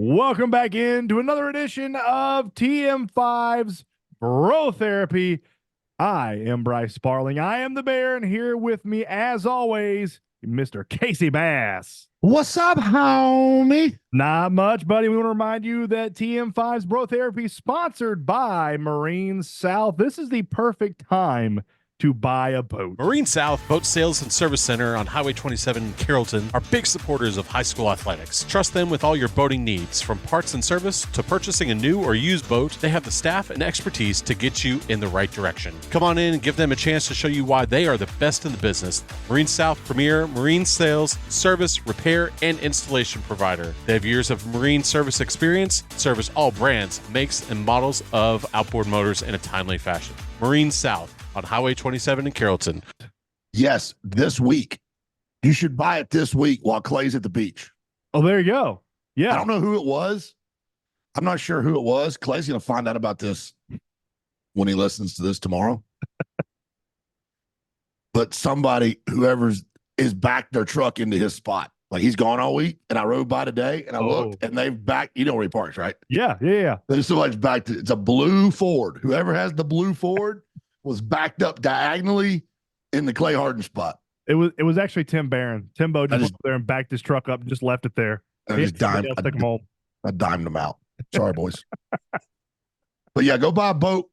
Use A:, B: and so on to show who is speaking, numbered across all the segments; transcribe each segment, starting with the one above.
A: Welcome back into another edition of TM5's Bro Therapy. I am Bryce Sparling. I am the Bear, and here with me, as always, Mr. Casey Bass.
B: What's up, homie?
A: Not much, buddy. We want to remind you that TM5's Bro Therapy is sponsored by Marine South. This is the perfect time to buy a boat.
C: Marine South Boat Sales and Service Center on Highway 27 in Carrollton are big supporters of high school athletics. Trust them with all your boating needs. From parts and service to purchasing a new or used boat, they have the staff and expertise to get you in the right direction. Come on in and give them a chance to show you why they are the best in the business. Marine South premier marine sales, service, repair, and installation provider. They have years of marine service experience, service all brands, makes, and models of outboard motors in a timely fashion. Marine South on Highway 27 in Carrollton.
B: Yes, this week. You should buy it this week while Clay's at the beach.
A: Oh, there you go. Yeah.
B: I don't know who it was. I'm not sure who it was. Clay's going to find out about this when he listens to this tomorrow. But somebody, whoever's, is backed their truck into his spot. Like he's gone all week, and I rode by today, and I looked, and they've backed. You know where he parks, right?
A: Yeah.
B: There's somebody's backed. It's a blue Ford. Whoever has the blue Ford was backed up diagonally in the Clay Harden spot.
A: It was actually Tim Barron. Timbo just went up there and backed his truck up and just left it there.
B: I dimed him out. Sorry, boys. But yeah, go buy a boat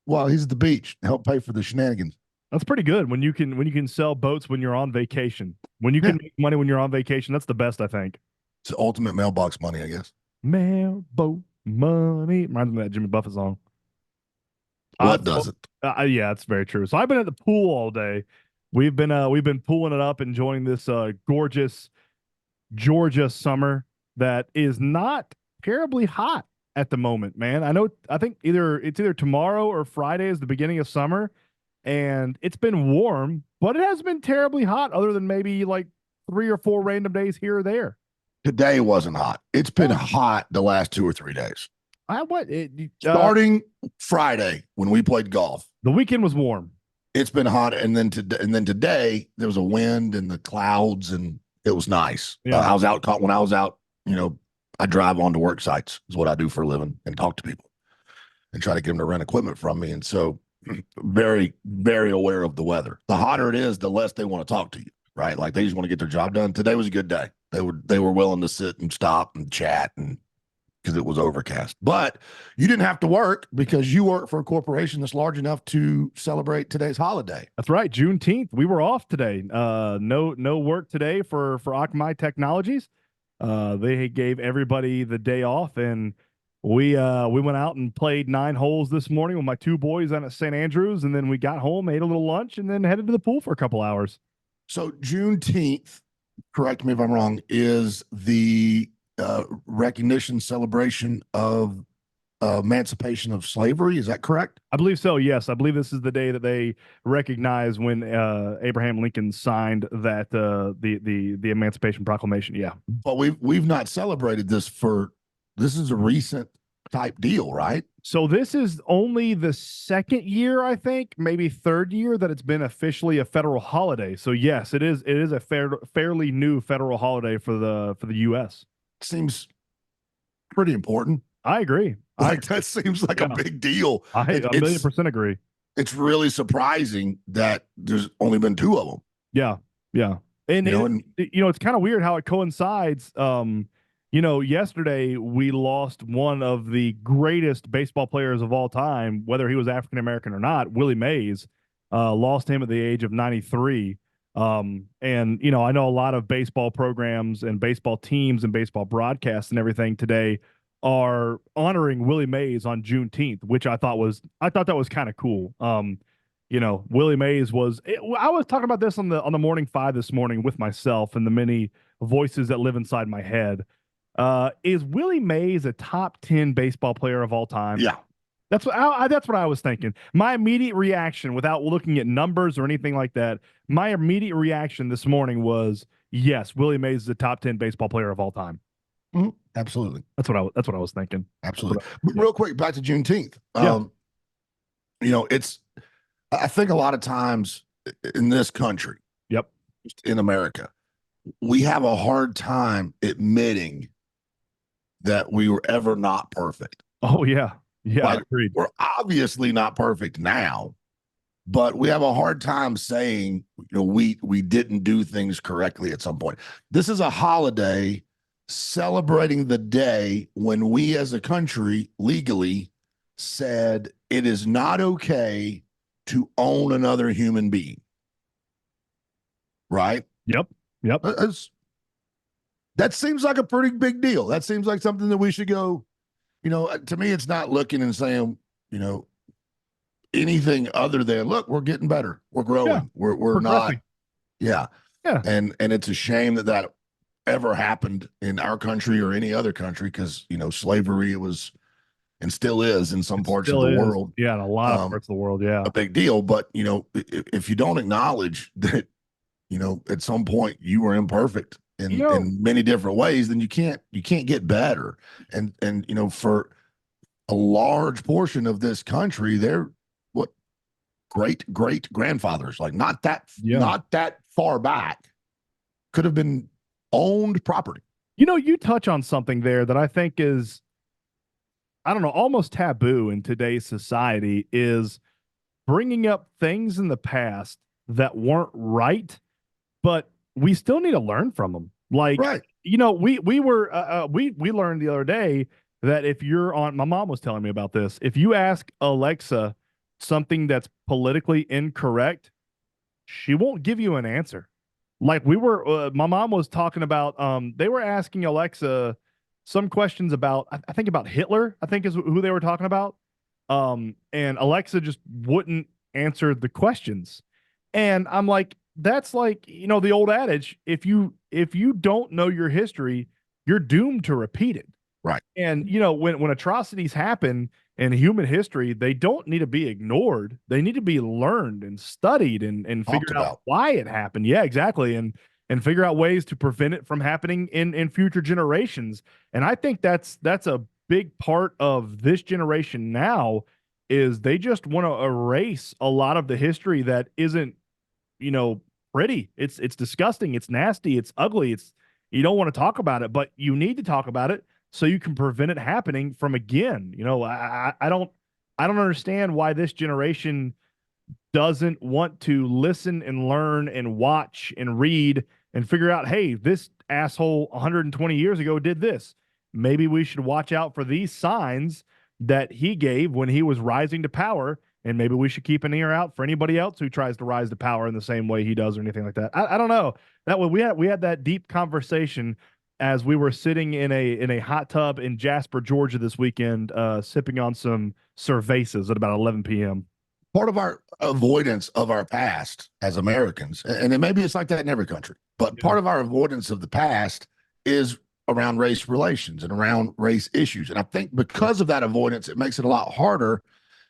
B: while he's at the beach and help pay for the shenanigans.
A: That's pretty good when you can sell boats when you're on vacation. When you can make money when you're on vacation, that's the best, I think.
B: It's the ultimate mailbox money, I guess.
A: Mailboat money. Reminds me of that Jimmy Buffett song.
B: What doesn't?
A: Yeah, it's very true. So I've been at the pool all day. We've been pulling it up, enjoying this gorgeous Georgia summer that is not terribly hot at the moment, man. I think either tomorrow or Friday is the beginning of summer, and it's been warm, but it hasn't been terribly hot other than maybe like 3 or 4 random days here or there.
B: Today wasn't hot. It's been hot the last 2 or 3 days. Starting Friday when we played golf.
A: The weekend was warm.
B: It's been hot, and then today there was a wind and the clouds, and it was nice.
A: Yeah.
B: I was out when I was out. I drive onto work sites is what I do for a living, and talk to people and try to get them to rent equipment from me. And so, very, very aware of the weather. The hotter it is, the less they want to talk to you, right? Like they just want to get their job done. Today was a good day. They were willing to sit and stop and chat and. Because it was overcast. But you didn't have to work because you work for a corporation that's large enough to celebrate today's holiday.
A: That's right. Juneteenth. We were off today. No work today for Akamai Technologies. They gave everybody the day off, and we went out and played 9 holes this morning with my 2 boys down at St. Andrews, and then we got home, ate a little lunch, and then headed to the pool for a couple hours.
B: So Juneteenth, correct me if I'm wrong, is the recognition celebration of emancipation of slavery. Is that correct?
A: I believe so. Yes, I believe this is the day that they recognize when Abraham Lincoln signed that the Emancipation Proclamation. Yeah,
B: but we've not celebrated this this is a recent type deal, right?
A: So this is only the 2nd year, I think, maybe 3rd year that it's been officially a federal holiday. So yes, it is a fairly new federal holiday for the U.S.
B: Seems pretty important.
A: I agree.
B: That seems like a big deal.
A: I 1,000,000% agree.
B: It's really surprising that there's only been 2 of them.
A: Yeah. And it's kind of weird how it coincides. Yesterday we lost one of the greatest baseball players of all time, whether he was African American or not. Willie Mays, lost him at the age of 93. And I know a lot of baseball programs and baseball teams and baseball broadcasts and everything today are honoring Willie Mays on Juneteenth, which I thought that was kind of cool. Willie Mays I was talking about this on the Morning 5 this morning with myself and the many voices that live inside my head. Is Willie Mays a top 10 baseball player of all time?
B: Yeah.
A: That's what I was thinking. My immediate reaction, without looking at numbers or anything like that, my immediate reaction this morning was, yes, Willie Mays is a top 10 baseball player of all time.
B: Mm-hmm. Absolutely.
A: That's what I was thinking.
B: Absolutely. But real quick, back to Juneteenth.
A: Yeah.
B: I think a lot of times in this country,
A: yep,
B: in America, we have a hard time admitting that we were ever not perfect.
A: Oh yeah. Yeah,
B: Like,
A: agreed.
B: we're obviously not perfect now, but we have a hard time saying, we didn't do things correctly at some point. This is a holiday celebrating the day when we as a country legally said it is not okay to own another human being. Right?
A: Yep. Yep.
B: That seems like a pretty big deal. That seems like something that we should go, to me, it's not looking and saying, anything other than, look, we're getting better. We're growing.
A: Yeah.
B: We're not. Yeah.
A: Yeah.
B: And it's a shame that ever happened in our country or any other country, because, slavery was and still is in some parts of the world.
A: Yeah, in a lot of parts of the world. Yeah.
B: A big deal. But, if you don't acknowledge that, at some point you were imperfect in many different ways, then you can't get better. And for a large portion of this country, they're what great grandfathers, like not that far back, could have been owned property.
A: You touch on something there that I think is, I don't know, almost taboo in today's society, is bringing up things in the past that weren't right, but we still need to learn from them. Like,
B: right.
A: we learned the other day that if you're on, my mom was telling me about this, if you ask Alexa something that's politically incorrect, she won't give you an answer. Like, my mom was talking about, they were asking Alexa some questions about, I think about Hitler, I think is who they were talking about. And Alexa just wouldn't answer the questions. And I'm like, that's like, the old adage, if you don't know your history, you're doomed to repeat it.
B: Right.
A: And, when atrocities happen in human history, they don't need to be ignored. They need to be learned and studied and figured out why it happened. Yeah, exactly. And figure out ways to prevent it from happening in future generations. And I think that's a big part of this generation now, is they just want to erase a lot of the history that isn't, pretty. It's disgusting. It's nasty. It's ugly. You don't want to talk about it, but you need to talk about it so you can prevent it happening from again. I don't understand why this generation doesn't want to listen and learn and watch and read and figure out, hey, this asshole 120 years ago did this. Maybe we should watch out for these signs that he gave when he was rising to power. And maybe we should keep an ear out for anybody else who tries to rise to power in the same way he does or anything like that. I don't know. That way we had that deep conversation as we were sitting in a hot tub in Jasper, Georgia this weekend, sipping on some cervezas at about 11 p.m.
B: Part of our avoidance of our past as Americans, and maybe it's like that in every country, but part of our avoidance of the past is around race relations and around race issues. And I think because of that avoidance, it makes it a lot harder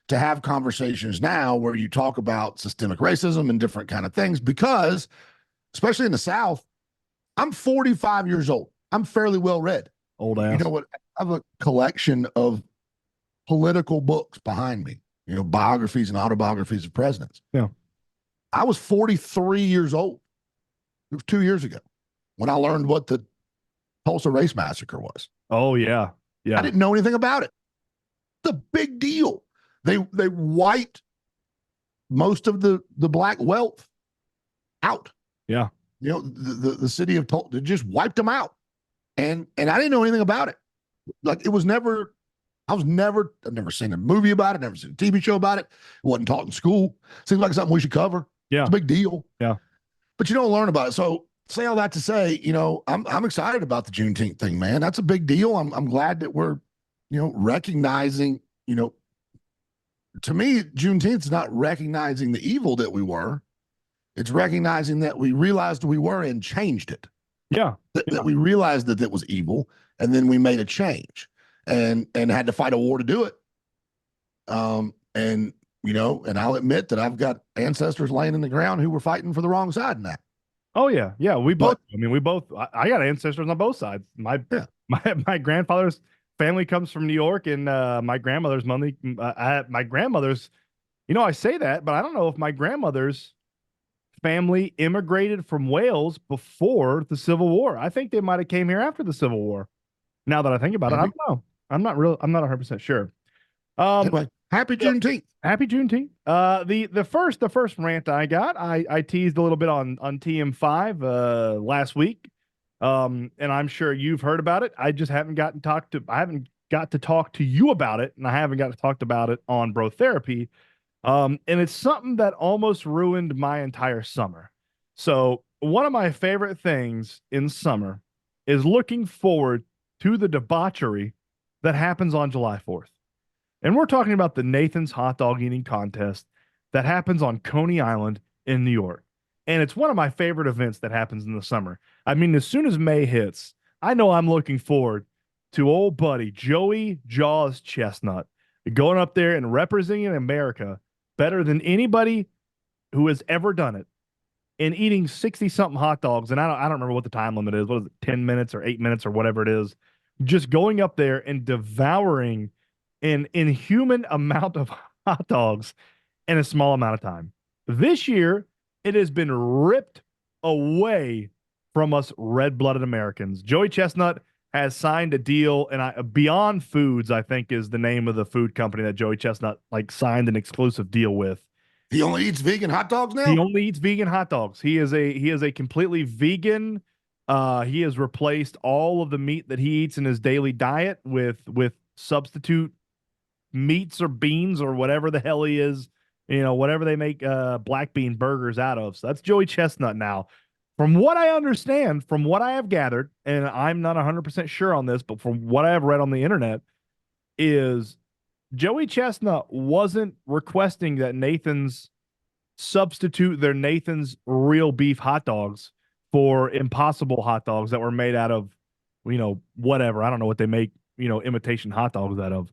B: to have conversations now where you talk about systemic racism and different kind of things, because especially in the South, I'm 45 years old. I'm fairly well read.
A: Old ass.
B: You know what? I have a collection of political books behind me, biographies and autobiographies of presidents.
A: Yeah.
B: I was 43 years old. It was 2 years ago when I learned what the Tulsa Race Massacre was.
A: Oh, yeah. Yeah.
B: I didn't know anything about it. It's a big deal. They wiped most of the black wealth out.
A: Yeah.
B: The city of Tulsa just wiped them out. And I didn't know anything about it. Like, I've never seen a movie about it, never seen a TV show about it. It wasn't taught in school. Seems like something we should cover.
A: Yeah.
B: It's a big deal.
A: Yeah.
B: But you don't learn about it. So say all that to say, I'm excited about the Juneteenth thing, man. That's a big deal. I'm glad that we're, recognizing, to me, Juneteenth is not recognizing the evil that we were. It's recognizing that we realized we were and changed it.
A: Yeah.
B: That we realized that it was evil, and then we made a change and had to fight a war to do it. And I'll admit that I've got ancestors laying in the ground who were fighting for the wrong side in that.
A: Oh yeah. Yeah. We both, I got ancestors on both sides. My grandfather's family comes from New York, and my grandmother's my grandmother's, I say that, but I don't know if my grandmother's family immigrated from Wales before the Civil War. I think they might have came here after the Civil War. Now that I think about it, I
B: Maybe.
A: don't know. I'm not 100% sure.
B: Anyway, happy Juneteenth.
A: Happy Juneteenth. The first rant I got, I teased a little bit on TM5 last week. And I'm sure you've heard about it. I just haven't I haven't got to talk to you about it, and I haven't got to talk about it on Bro Therapy. And it's something that almost ruined my entire summer. So, one of my favorite things in summer is looking forward to the debauchery that happens on July 4th. And we're talking about the Nathan's hot dog eating contest that happens on Coney Island in New York. And it's one of my favorite events that happens in the summer. I mean, as soon as May hits, I know I'm looking forward to old buddy Joey Jaws Chestnut going up there and representing America better than anybody who has ever done it and eating 60 something hot dogs. And I don't remember what the time limit is. What is it, 10 minutes or 8 minutes or whatever it is? Just going up there and devouring an inhuman amount of hot dogs in a small amount of time. This year, it has been ripped away from us red-blooded Americans. Joey Chestnut has signed a deal, and Beyond Foods, I think, is the name of the food company that Joey Chestnut signed an exclusive deal with.
B: He only eats vegan hot dogs now?
A: He only eats vegan hot dogs. He is a completely vegan. He has replaced all of the meat that he eats in his daily diet with substitute meats or beans or whatever the hell he is, whatever they make black bean burgers out of. So that's Joey Chestnut now. From what I understand, from what I have gathered, and I'm not 100% sure on this, but from what I have read on the internet, is Joey Chestnut wasn't requesting that Nathan's substitute their Nathan's real beef hot dogs for Impossible hot dogs that were made out of, whatever. I don't know what they make, imitation hot dogs out of.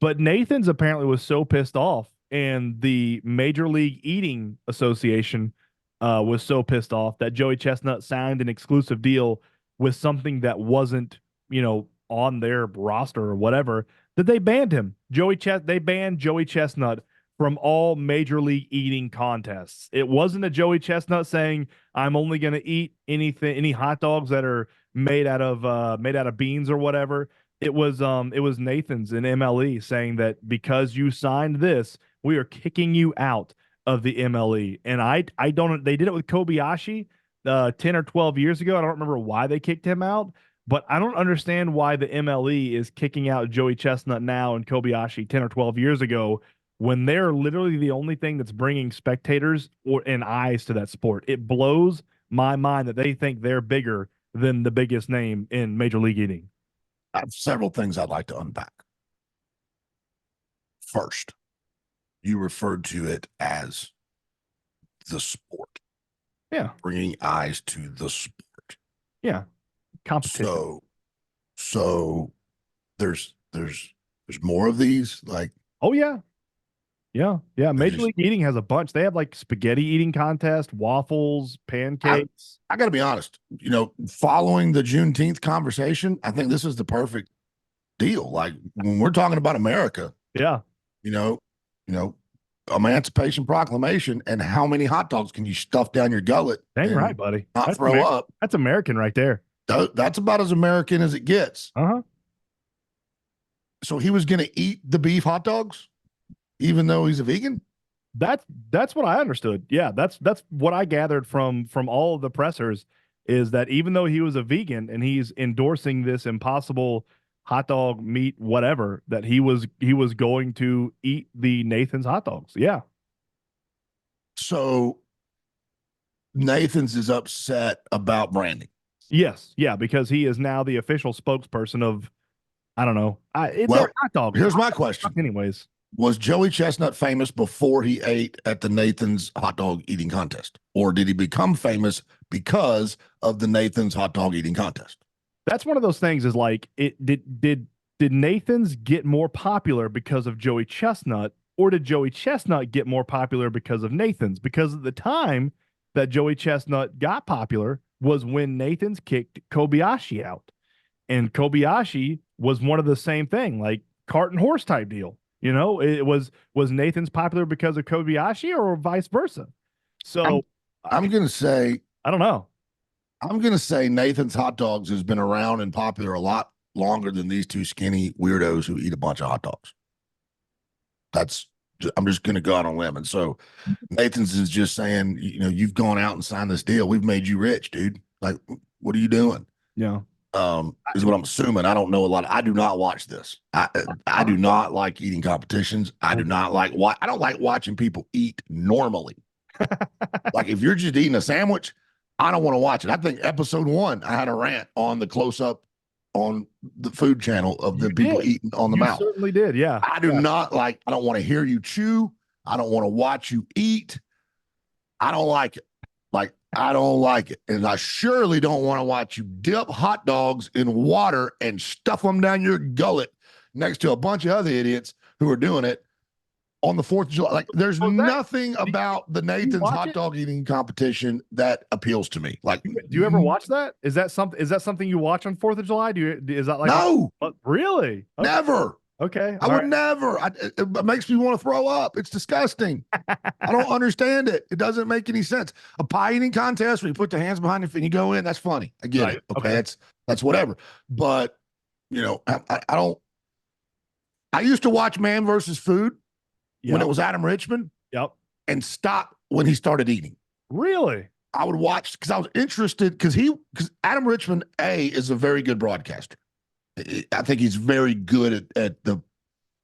A: But Nathan's apparently was so pissed off, and the Major League Eating Association was so pissed off that Joey Chestnut signed an exclusive deal with something that wasn't, on their roster or whatever, that they banned him. They banned Joey Chestnut from all Major League Eating contests. It wasn't a Joey Chestnut saying, "I'm only going to eat any hot dogs that are made out of beans or whatever." It was Nathan's in MLE saying that because you signed this, we are kicking you out of the MLE. And I don't. They did it with Kobayashi 10 or 12 years ago. I don't remember why they kicked him out, but I don't understand why the MLE is kicking out Joey Chestnut now and Kobayashi 10 or 12 years ago when they're literally the only thing that's bringing spectators and eyes to that sport. It blows my mind that they think they're bigger than the biggest name in Major League Eating.
B: I have several things I'd like to unpack. First, you referred to it as the sport.
A: Yeah.
B: Bringing eyes to the sport.
A: Yeah. Competition.
B: So there's more of these,
A: oh yeah. Yeah. Major League Eating has a bunch. They have spaghetti eating contest, waffles, pancakes.
B: I got to be honest, following the Juneteenth conversation, I think this is the perfect deal. When we're talking about America,
A: yeah,
B: Emancipation Proclamation, and how many hot dogs can you stuff down your gullet?
A: Dang right, buddy.
B: Not throw up.
A: That's American right there.
B: That's about as American as it gets. So he was going to eat the beef hot dogs, even though he's a vegan?
A: That's what I understood. Yeah, that's what I gathered from all of the pressers, is that even though he was a vegan and he's endorsing this Impossible hot dog meat whatever, that he was going to eat the Nathan's hot dogs. Yeah.
B: So Nathan's is upset about branding.
A: Yes, yeah, because he is now the official spokesperson of, I don't know. They're hot dogs.
B: Here's my question.
A: Anyways.
B: Was Joey Chestnut famous before he ate at the Nathan's hot dog eating contest? Or did he become famous because of the Nathan's hot dog eating contest?
A: That's one of those things is did Nathan's get more popular because of Joey Chestnut, or did Joey Chestnut get more popular because of Nathan's? Because at the time that Joey Chestnut got popular was when Nathan's kicked Kobayashi out. And Kobayashi was one of the same thing, cart and horse type deal. It was Nathan's popular because of Kobayashi or vice versa? So
B: I'm going to say,
A: I don't know.
B: I'm going to say Nathan's hot dogs has been around and popular a lot longer than these two skinny weirdos who eat a bunch of hot dogs. I'm just going to go out on a limb. And so Nathan's is just saying, you've gone out and signed this deal. We've made you rich, dude. Like, what are you doing?
A: Yeah.
B: Is what I'm assuming. I don't know a lot. I do not watch this. I do not like eating competitions. I do not like I don't like watching people eat normally. Like if you're just eating a sandwich, I don't want to watch it. I think episode 1, I had a rant on the close up on the food channel of the people eating on the mouth.
A: You certainly did. Yeah.
B: I do not like, I don't want to hear you chew. I don't want to watch you eat. I don't like it. Like, I don't like it. And I surely don't want to watch you dip hot dogs in water and stuff them down your gullet next to a bunch of other idiots who are doing it on the 4th of July. Like, there's nothing about the Nathan's hot dog eating competition that appeals to me. Like,
A: do you ever watch that? Is that something you watch on 4th of July? Is that like
B: no?
A: Really? Okay.
B: Never.
A: Okay.
B: I would never. It makes me want to throw up. It's disgusting. I don't understand it. It doesn't make any sense. A pie eating contest where you put the hands behind your feet and you go in, that's funny. I get it. Okay. That's whatever. But, I don't. I used to watch Man versus Food when it was Adam Richman.
A: Yep.
B: And stop when he started eating.
A: Really?
B: I would watch because I was interested because Adam Richman, is a very good broadcaster. I think he's very good at the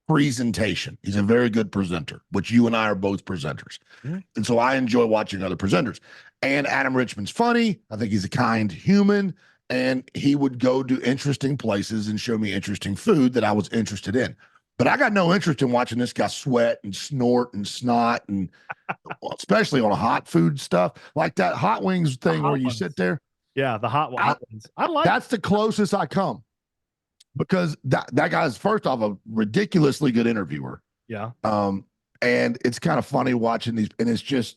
B: presentation. He's a very good presenter, which you and I are both presenters. Mm-hmm. And so I enjoy watching other presenters. And Adam Richman's funny. I think he's a kind human. And he would go to interesting places and show me interesting food that I was interested in. But I got no interest in watching this guy sweat and snort and snot, and especially on a hot food stuff like that hot wings thing where you sit there.
A: Yeah, the hot ones.
B: That's the closest I come. Because that guy's first off a ridiculously good interviewer.
A: Yeah.
B: And it's kind of funny watching these, and it's just,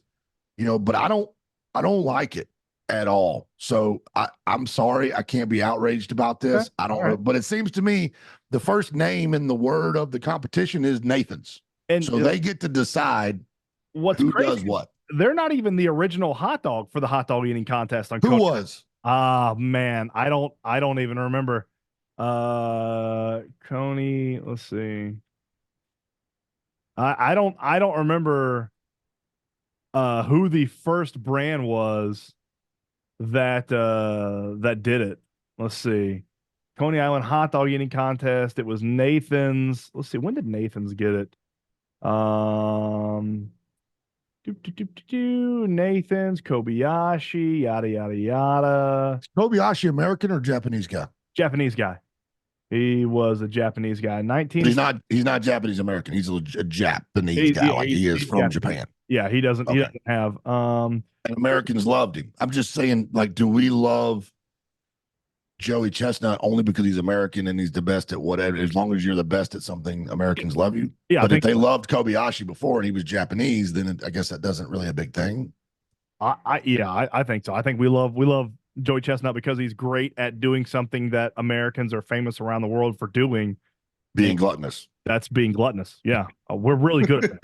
B: but I don't like it at all. So I'm sorry, I can't be outraged about this. Okay. I don't know, but it seems to me the first name in the word of the competition is Nathan's. And so they get to decide who does what.
A: They're not even the original hot dog for the hot dog eating contest on
B: Who was?
A: Man, I don't even remember. Coney, let's see. I don't remember who the first brand was that did it. Let's see. Coney Island hot dog eating contest. It was Nathan's. Let's see. When did Nathan's get it? Nathan's, Kobayashi, yada yada yada.
B: Is Kobayashi American or Japanese guy?
A: Japanese guy. He was a Japanese guy.
B: He's not Japanese American. He's a Japanese guy. He is from Japan.
A: Yeah, he doesn't. Okay. He doesn't have.
B: And Americans loved him. I'm just saying, like, do we love Joey Chestnut only because he's American and he's the best at whatever? As long as you're the best at something, Americans love you. Yeah, but if they loved Kobayashi before and he was Japanese, then I guess that doesn't really a big thing.
A: I think so. I think we love Joey Chestnut because he's great at doing something that Americans are famous around the world for doing.
B: Being gluttonous.
A: That's being gluttonous. Yeah. We're really good at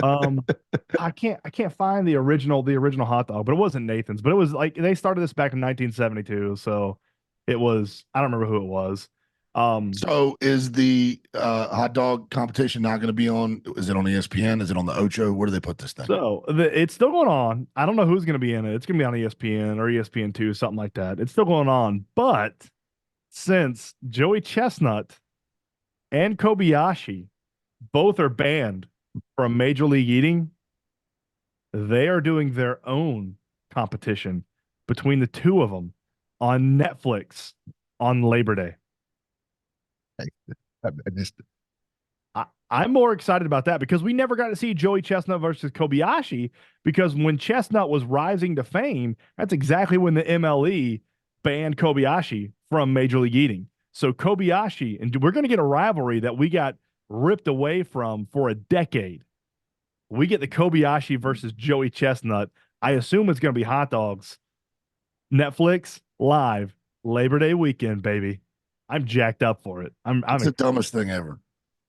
A: that. I can't find the original hot dog, but it wasn't Nathan's, but it was like, they started this back in 1972. So it was, I don't remember who it was.
B: So is the hot dog competition not going to be on? Is it on ESPN? Is it on the Ocho? Where do they put this thing?
A: So it's still going on. I don't know who's going to be in it. It's going to be on ESPN or ESPN2, something like that. It's still going on. But since Joey Chestnut and Kobayashi both are banned from Major League Eating, they are doing their own competition between the two of them on Netflix on Labor Day. I'm more excited about that because we never got to see Joey Chestnut versus Kobayashi, because when Chestnut was rising to fame, that's exactly when the MLE banned Kobayashi from Major League Eating. So Kobayashi, and we're going to get a rivalry that we got ripped away from for a decade. We get the Kobayashi versus Joey Chestnut. I assume it's going to be hot dogs. Netflix live Labor Day weekend, baby. I'm jacked up for it.
B: It's the dumbest thing ever.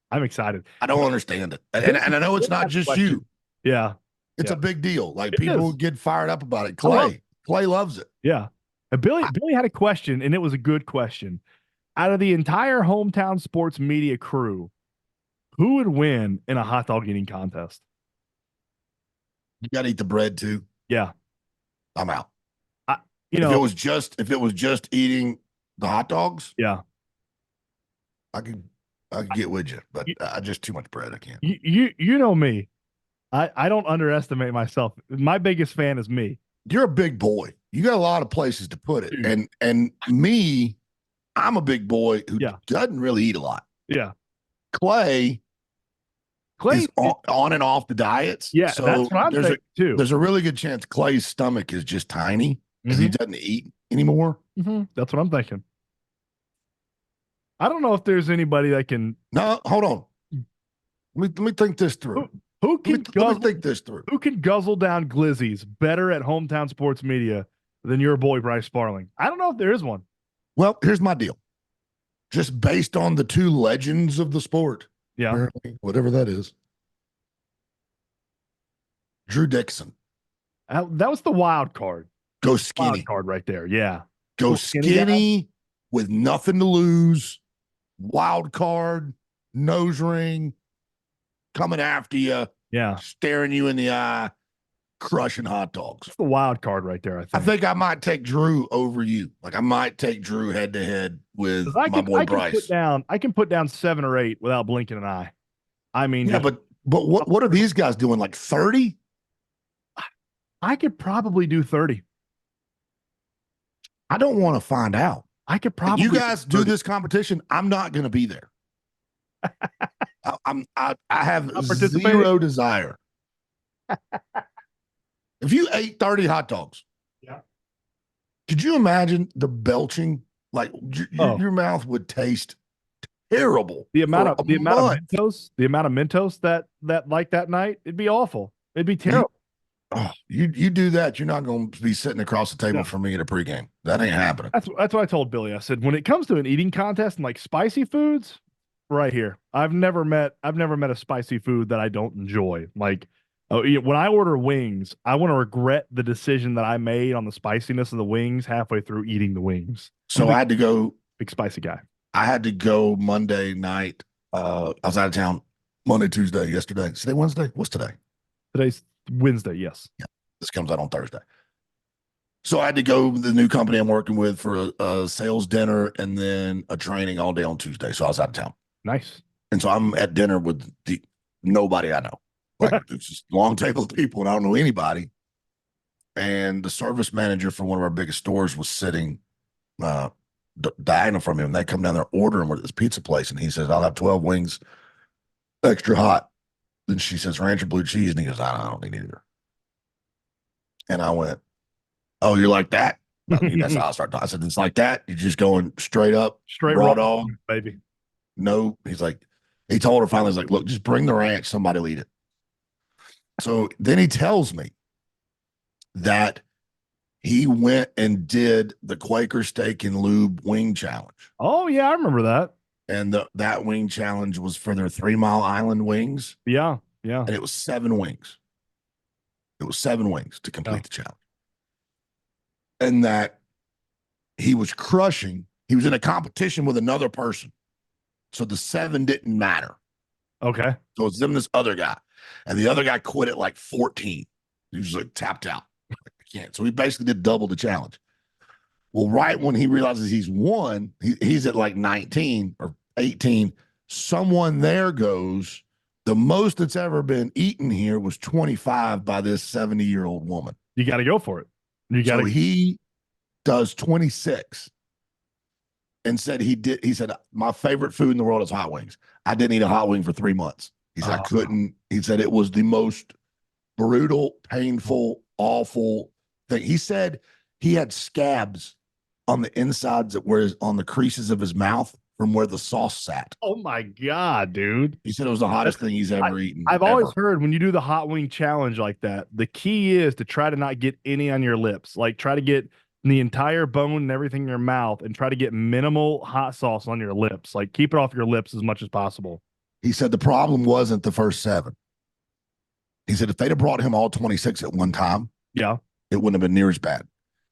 A: I'm excited.
B: I don't understand it. And I know it's not just you.
A: Yeah.
B: It's a big deal. Like, people get fired up about it. Clay loves it.
A: Yeah. And Billy had a question, and it was a good question. out of the entire hometown sports media crew, who would win in a hot dog eating contest?
B: You got to eat the bread too.
A: Yeah.
B: I'm out.
A: You
B: If
A: know,
B: it was just eating the hot dogs,
A: yeah.
B: I could get with you, but I just too much bread. I can't.
A: You know me. I don't underestimate myself. My biggest fan is me.
B: You're a big boy. You got a lot of places to put it.
A: Dude.
B: And me, I'm a big boy who
A: Yeah.
B: doesn't really eat a lot.
A: Yeah.
B: Clay is on and off the diets.
A: Yeah,
B: so
A: that's what I'm thinking too.
B: There's a really good chance Clay's stomach is just tiny because he doesn't eat anymore.
A: That's what I'm thinking. I don't know if there's anybody that can.
B: No, hold on. Let me think this through.
A: Who can
B: let me think this through.
A: Who can guzzle down glizzies better at hometown sports media than your boy Bryce Sparling? I don't know if there is one.
B: Well, here's my deal. Just based on the two legends of the sport.
A: Yeah.
B: Whatever that is. Drew Dixon.
A: That was the wild card.
B: Go skinny.
A: Wild card right there. Yeah.
B: Go skinny with nothing to lose. Wild card, nose ring, coming after you.
A: Yeah.
B: Staring you in the eye, crushing hot dogs.
A: That's the wild card right there, I think.
B: I might take Drew over you. Like I might take Drew head to head with my boy Bryce.
A: I can put down 7 or 8 without blinking an eye. I mean,
B: yeah, but what are these guys doing? Like 30?
A: I could probably do 30.
B: I don't want to find out.
A: I could probably.
B: You guys do this competition. I'm not going to be there. I have zero desire. If you ate 30 hot dogs,
A: yeah,
B: could you imagine the belching? Like your mouth would taste terrible.
A: The amount of Mentos that like that night, it'd be awful. It'd be terrible.
B: You do that, you're not going to be sitting across the table from me at a pregame. That ain't happening.
A: That's what I told Billy. I said, when it comes to an eating contest and like spicy foods, right here. I've never met a spicy food that I don't enjoy. Like, when I order wings, I want to regret the decision that I made on the spiciness of the wings halfway through eating the wings.
B: So I had to go.
A: Big spicy guy.
B: I had to go Monday night. I was out of town Monday, Tuesday, yesterday. Today, Wednesday. What's today?
A: Today's Wednesday. Yes.
B: Yeah. This comes out on Thursday. So I had to go to the new company I'm working with for a sales dinner and then a training all day on Tuesday. So I was out of town.
A: Nice.
B: And so I'm at dinner with nobody I know. Like it's just a long table of people and I don't know anybody. And the service manager for one of our biggest stores was sitting diagonal from him. And they come down there ordering at this pizza place. And he says, I'll have 12 wings extra hot. Then she says, ranch or blue cheese. And he goes, I don't need either. And I went, oh, you're like that? I mean, that's how I started. I said, it's like that. You're just going straight up, raw dog,
A: baby.
B: No, he's like, he told her finally, he's like, look, just bring the ranch. Somebody will eat it. So then he tells me that he went and did the Quaker Steak and Lube wing challenge.
A: Oh yeah, I remember that.
B: And that wing challenge was for their 3 Mile Island wings.
A: Yeah.
B: And it was 7 wings. It was 7 wings to complete the challenge. And that he was crushing. He was in a competition with another person. So the 7 didn't matter.
A: Okay.
B: So it's them, this other guy. And the other guy quit at like 14. He was like tapped out. I can't. So he basically did double the challenge. Well, right when he realizes he's won, he's at like 19 or 18. Someone there goes, the most that's ever been eaten here was 25 by this 70-year-old woman.
A: You got to go for it.
B: So he does 26 and said he said, my favorite food in the world is hot wings. I didn't eat a hot wing for 3 months. He said, I couldn't. He said it was the most brutal, painful, awful thing. He said he had scabs on the insides on the creases of his mouth from where the sauce sat.
A: Oh my God, dude.
B: He said it was the hottest thing he's ever eaten.
A: I've always heard when you do the hot wing challenge like that, the key is to try to not get any on your lips. Like try to get the entire bone and everything in your mouth and try to get minimal hot sauce on your lips. Like keep it off your lips as much as possible.
B: He said the problem wasn't the first 7. He said if they'd have brought him all 26 at one time,
A: yeah,
B: it wouldn't have been near as bad.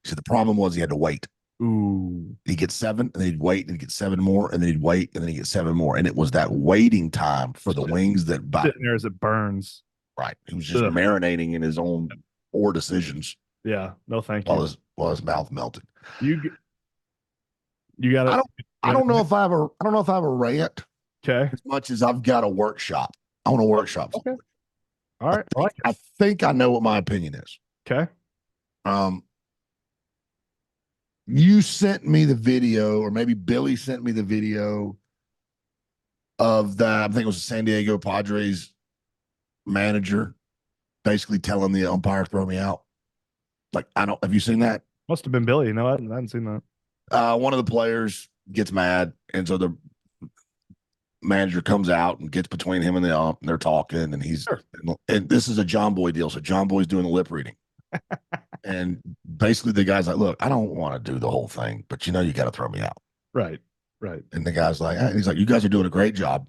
B: He said the problem was he had to wait.
A: Ooh.
B: He'd get 7, and then he'd wait, and he'd get 7 more, and then he'd wait, and then he'd get 7 more. And it was that waiting time for the wings that
A: Sitting there as it burns.
B: Right. He was just
A: Ugh.
B: marinating in his own poor decisions
A: Yeah. No, thank
B: while
A: you.
B: his mouth melted.
A: You got it.
B: I don't know if I have a rant
A: Okay.
B: as much as I've got a workshop. I want to workshop.
A: Okay. All right.
B: I think I know what my opinion is.
A: Okay.
B: You sent me the video, or maybe Billy sent me the video of I think it was the San Diego Padres manager basically telling the umpire, throw me out. Like, have you seen that?
A: Must have been Billy. No, I hadn't seen that.
B: One of the players gets mad, and so the manager comes out and gets between him and the ump, and they're talking, and and this is a John Boy deal. So John Boy's doing the lip reading. And basically the guy's like, look, I don't want to do the whole thing, but you got to throw me out.
A: Right.
B: And the guy's like, he's like, you guys are doing a great job.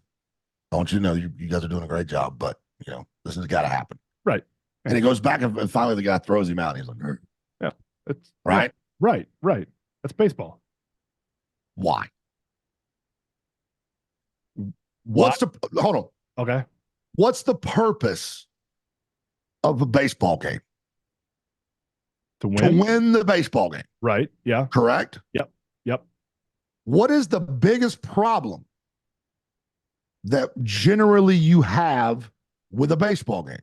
B: I want you to know you guys are doing a great job, but this has got to happen.
A: Right.
B: And he goes back, and finally the guy throws him out, and he's like,
A: yeah, it's
B: right.
A: Right. That's baseball.
B: Why? Hold on.
A: Okay.
B: What's the purpose of a baseball game?
A: To win?
B: To win the baseball game.
A: Right. Yeah.
B: Correct?
A: Yep.
B: What is the biggest problem that generally you have with a baseball game?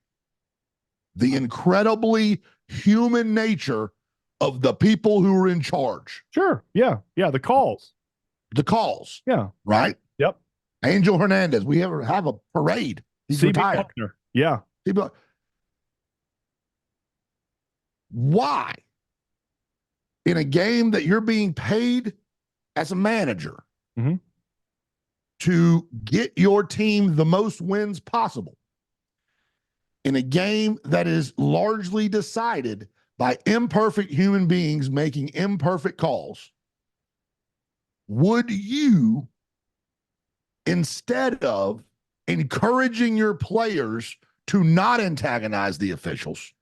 B: The incredibly human nature of the people who are in charge.
A: Sure. Yeah. The calls.
B: Yeah. Right?
A: Yep.
B: Angel Hernandez. We ever have a parade. He's
A: CB
B: retired.
A: Faulkner. Yeah.
B: Why? In a game that you're being paid as a manager to get your team the most wins possible, in a game that is largely decided by imperfect human beings making imperfect calls, would you, instead of encouraging your players to not antagonize the officials,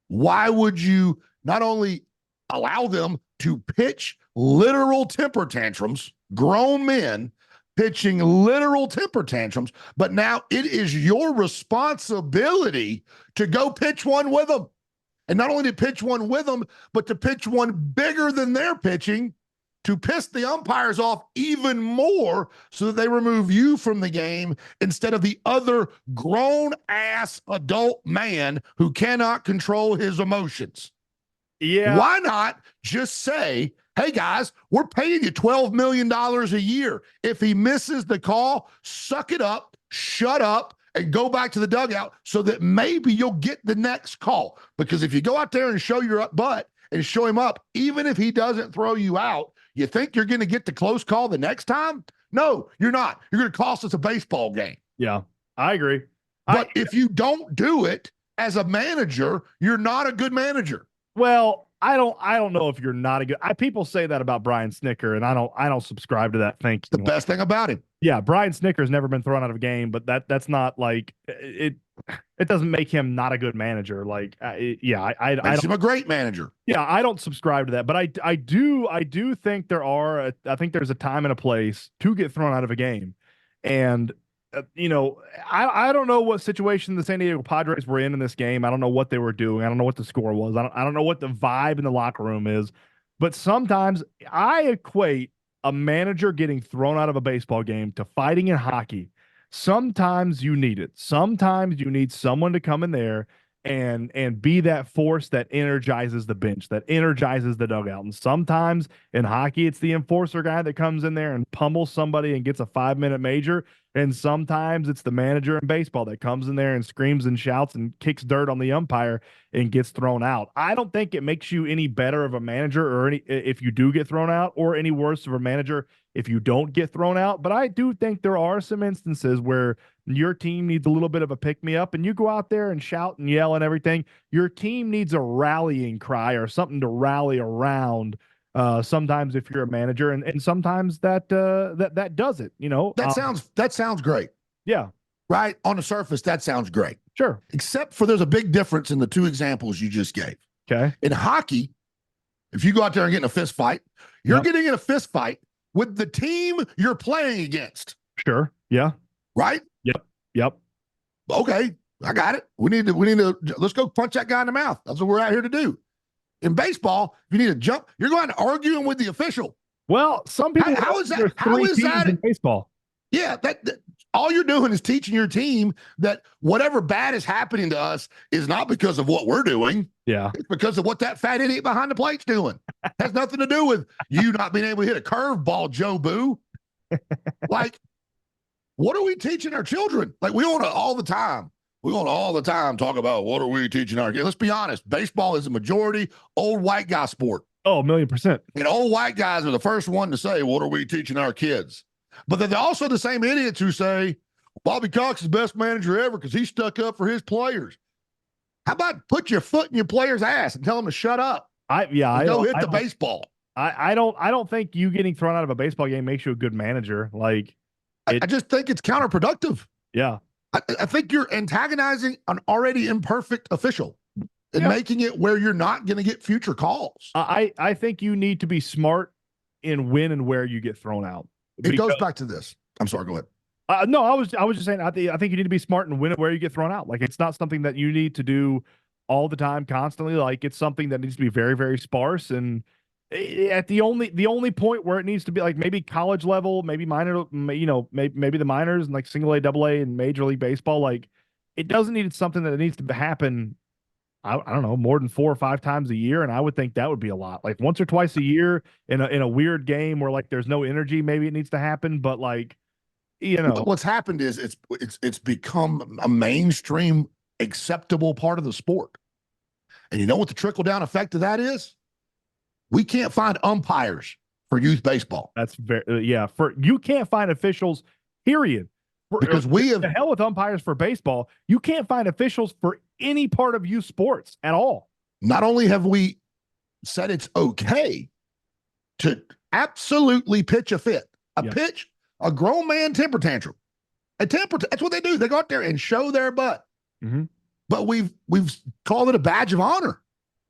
B: why would you not only allow them to pitch literal temper tantrums, grown men pitching literal temper tantrums, but now it is your responsibility to go pitch one with them? And not only to pitch one with them, but to pitch one bigger than they're pitching, to piss the umpires off even more so that they remove you from the game instead of the other grown-ass adult man who cannot control his emotions.
A: Yeah.
B: Why not just say, hey, guys, we're paying you $12 million a year. If he misses the call, suck it up, shut up, and go back to the dugout so that maybe you'll get the next call. Because if you go out there and show your butt and show him up, even if he doesn't throw you out, you think you're going to get the close call the next time? No, you're not. You're going to cost us a baseball game.
A: Yeah, I agree.
B: But if you don't do it as a manager, you're not a good manager.
A: Well, I don't know if you're not a good. People say that about Brian Snicker, and I don't subscribe to that thinking.
B: The best thing about him.
A: Yeah, Brian Snicker's never been thrown out of a game, but that's not like it. It doesn't make him not a good manager. Like, I
B: makes him a great manager.
A: Yeah, I don't subscribe to that, but I do think I think there's a time and a place to get thrown out of a game, and I don't know what situation the San Diego Padres were in this game. I don't know what they were doing. I don't know what the score was. I don't know what the vibe in the locker room is, but sometimes I equate a manager getting thrown out of a baseball game to fighting in hockey. Sometimes you need it. Sometimes you need someone to come in there and be that force that energizes the bench, that energizes the dugout. And sometimes in hockey, it's the enforcer guy that comes in there and pummels somebody and gets a 5-minute major. And sometimes it's the manager in baseball that comes in there and screams and shouts and kicks dirt on the umpire and gets thrown out. I don't think it makes you any better of a manager or if you do get thrown out, or any worse of a manager if you don't get thrown out. But I do think there are some instances where your team needs a little bit of a pick-me-up, and you go out there and shout and yell and everything. Your team needs a rallying cry or something to rally around. Sometimes if you're a manager, and sometimes that does it,
B: That sounds great.
A: Yeah.
B: Right. On the surface, that sounds great.
A: Sure.
B: Except for there's a big difference in the two examples you just gave.
A: Okay.
B: In hockey, If you go out there and get in a fist fight, you're
A: Yep.
B: getting in a fist fight with the team you're playing against.
A: Sure. Yeah.
B: Right?
A: Yep.
B: Okay, I got it. We need to let's go punch that guy in the mouth. That's what we're out here to do. In baseball, if you need to jump, you're going to arguing with the official.
A: Well, some people
B: How is that?
A: there's
B: How
A: three
B: is
A: teams
B: that?
A: in baseball?
B: Yeah, that all you're doing is teaching your team that whatever bad is happening to us is not because of what we're doing.
A: Yeah.
B: It's because of what that fat idiot behind the plate's doing. Has nothing to do with you not being able to hit a curveball, Joe Boo. Like, what are we teaching our children? Like, we want to all the time. We want to all the time talk about what are we teaching our kids. Let's be honest. Baseball is a majority old white guy sport.
A: Oh, 1,000,000%.
B: And old white guys are the first one to say, what are we teaching our kids? But then they're also the same idiots who say, Bobby Cox is the best manager ever because he stuck up for his players. How about put your foot in your player's ass and tell them to shut up? Go hit the baseball.
A: I don't think you getting thrown out of a baseball game makes you a good manager. Like,
B: I just think it's counterproductive.
A: Yeah.
B: I think you're antagonizing an already imperfect official and making it where you're not going to get future calls.
A: I think you need to be smart in when and where you get thrown out.
B: It goes back to this. I'm sorry. Go ahead.
A: No, I was just saying. I think you need to be smart and when and where you get thrown out. Like, it's not something that you need to do all the time, constantly. Like, it's something that needs to be very, very sparse. And at the only point where it needs to be, like, maybe college level, maybe minor, maybe the minors and like single A, double A, and Major League Baseball. Like, it doesn't need something that needs to happen. I don't know, more than 4 or 5 times a year, and I would think that would be a lot. Like, once or twice a year in a weird game where, like, there's no energy, maybe it needs to happen. But, like,
B: what's happened is it's become a mainstream acceptable part of the sport. And you know what the trickle down effect of that is? We can't find umpires for youth baseball.
A: That's very you can't find officials, period.
B: Because we have
A: the hell with umpires for baseball. You can't find officials for any part of youth sports at all.
B: Not only have we said it's okay to absolutely pitch a fit, pitch, a grown man temper tantrum. That's what they do. They go out there and show their butt.
A: Mm-hmm.
B: But we've called it a badge of honor.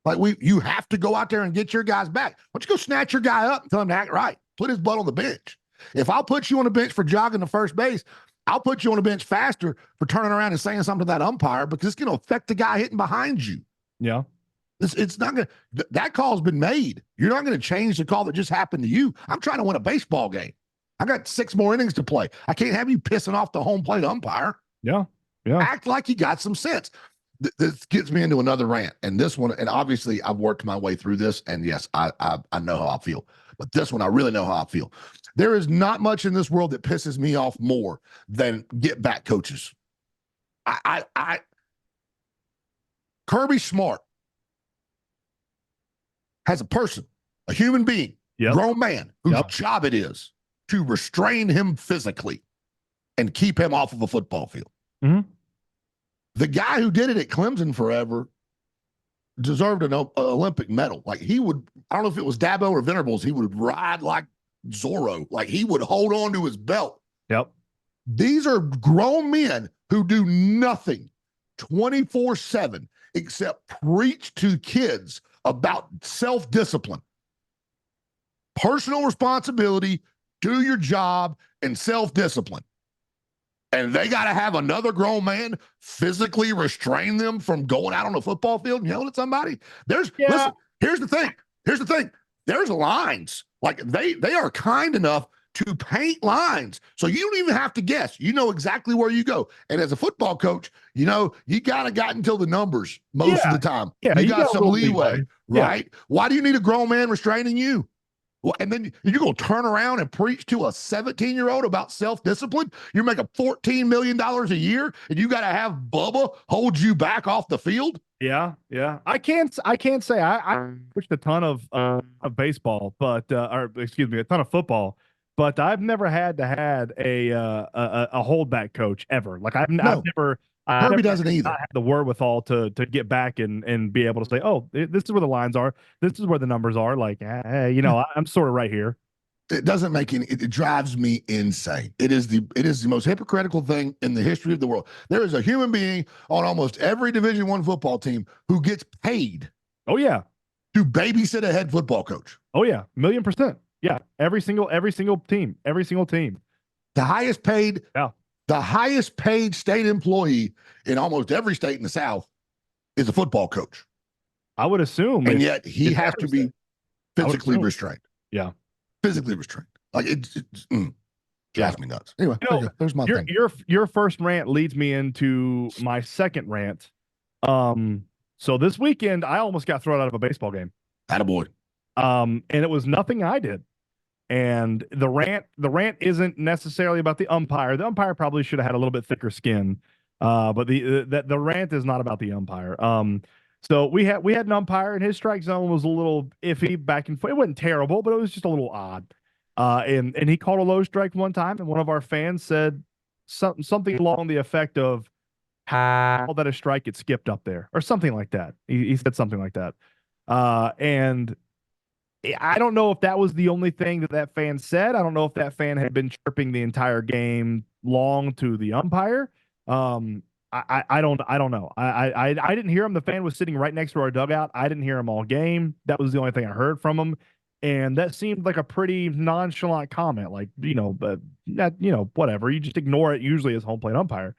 B: Like, you have to go out there and get your guys back. Why don't you go snatch your guy up and tell him to act right? Put his butt on the bench. If I'll put you on the bench for jogging to first base, I'll put you on the bench faster for turning around and saying something to that umpire, because it's going to affect the guy hitting behind you.
A: Yeah.
B: It's not going to, that call's been made. You're not going to change the call that just happened to you. I'm trying to win a baseball game. I got 6 more innings to play. I can't have you pissing off the home plate umpire.
A: Yeah. Yeah.
B: Act like you got some sense. This gets me into another rant. And this one, and obviously I've worked my way through this, and yes, I know how I feel. But this one, I really know how I feel. There is not much in this world that pisses me off more than get back coaches. Kirby Smart has a person, a human being, grown man, whose job it is to restrain him physically and keep him off of a football field.
A: Mm-hmm.
B: The guy who did it at Clemson forever deserved an Olympic medal. Like, he would, I don't know if it was Dabo or Venables, he would ride like Zorro. Like, he would hold on to his belt.
A: Yep.
B: These are grown men who do nothing 24/7 except preach to kids about self-discipline, personal responsibility, do your job, and self-discipline. And they got to have another grown man physically restrain them from going out on a football field and yelling at somebody. Listen, here's the thing. There's lines. Like, they are kind enough to paint lines. So you don't even have to guess. You know exactly where you go. And as a football coach, you got to got until the numbers most of the time.
A: Yeah,
B: you got some leeway, right?
A: Yeah.
B: Why do you need a grown man restraining you? And then you're going to turn around and preach to a 17-year-old about self-discipline? You're making $14 million a year, and you got to have Bubba hold you back off the field?
A: Yeah. I can't say I watched a ton of baseball, but or excuse me, a ton of football, but I've never had to had a holdback coach ever. Like, I've never.
B: Kirby doesn't either.
A: I have the wherewithal to get back and be able to say, oh, this is where the lines are. This is where the numbers are. Like, I'm sort of right here.
B: It doesn't make any. It drives me insane. It is the most hypocritical thing in the history of the world. There is a human being on almost every Division I football team who gets paid.
A: Oh yeah,
B: to babysit a head football coach.
A: Oh yeah, 1,000,000%. Yeah, every single team.
B: The highest paid,
A: Yeah.
B: the highest paid state employee in almost every state in the South is a football coach.
A: I would assume,
B: And yet he has to be physically restrained.
A: Yeah,
B: physically restrained. Like it drives me nuts. Anyway, there's my thing.
A: Your first rant leads me into my second rant. So this weekend I almost got thrown out of a baseball game.
B: Attaboy.
A: And it was nothing I did. And the rant isn't necessarily about the umpire. The umpire probably should have had a little bit thicker skin. But the rant is not about the umpire. So we had an umpire, and his strike zone was a little iffy back and forth. It wasn't terrible, but it was just a little odd. And he called a low strike one time, and one of our fans said something along the effect of how that a strike gets skipped up there, or something like that. He said something like that. And I don't know if that was the only thing that fan said. I don't know if that fan had been chirping the entire game long to the umpire. I don't know. I didn't hear him. The fan was sitting right next to our dugout. I didn't hear him all game. That was the only thing I heard from him. And that seemed like a pretty nonchalant comment, like, whatever. You just ignore it, usually as home plate umpire.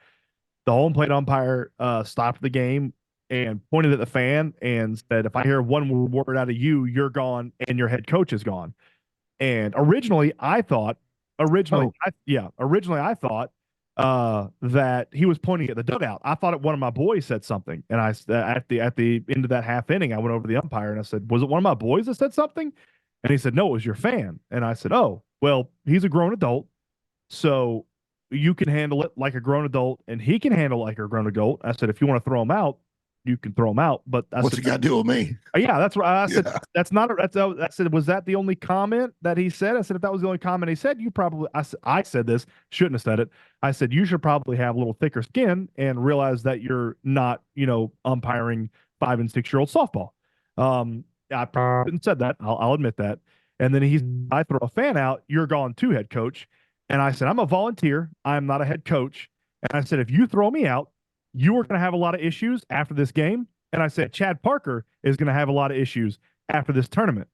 A: The home plate umpire stopped the game and pointed at the fan and said, if I hear one word out of you, you're gone and your head coach is gone. And originally I thought that he was pointing at the dugout. I thought one of my boys said something. And I at the end of that half inning, I went over to the umpire and I said, was it one of my boys that said something? And he said, no, it was your fan. And I said, oh, well, he's a grown adult, so you can handle it like a grown adult, and he can handle it like a grown adult. I said, if you want to throw him out, you can throw him out. But
B: what's he got to do with me?
A: Yeah, that's what I said. Yeah. That's not. I said, was that the only comment that he said? I said, if that was the only comment he said, you probably. I said this, shouldn't have said it. I said, you should probably have a little thicker skin and realize that you're not, umpiring 5- and 6-year-old softball. I probably didn't said that. I'll admit that. And then I throw a fan out. You're gone too, head coach. And I said, I'm a volunteer. I'm not a head coach. And I said, if you throw me out, you are going to have a lot of issues after this game. And I said, Chad Parker is going to have a lot of issues after this tournament.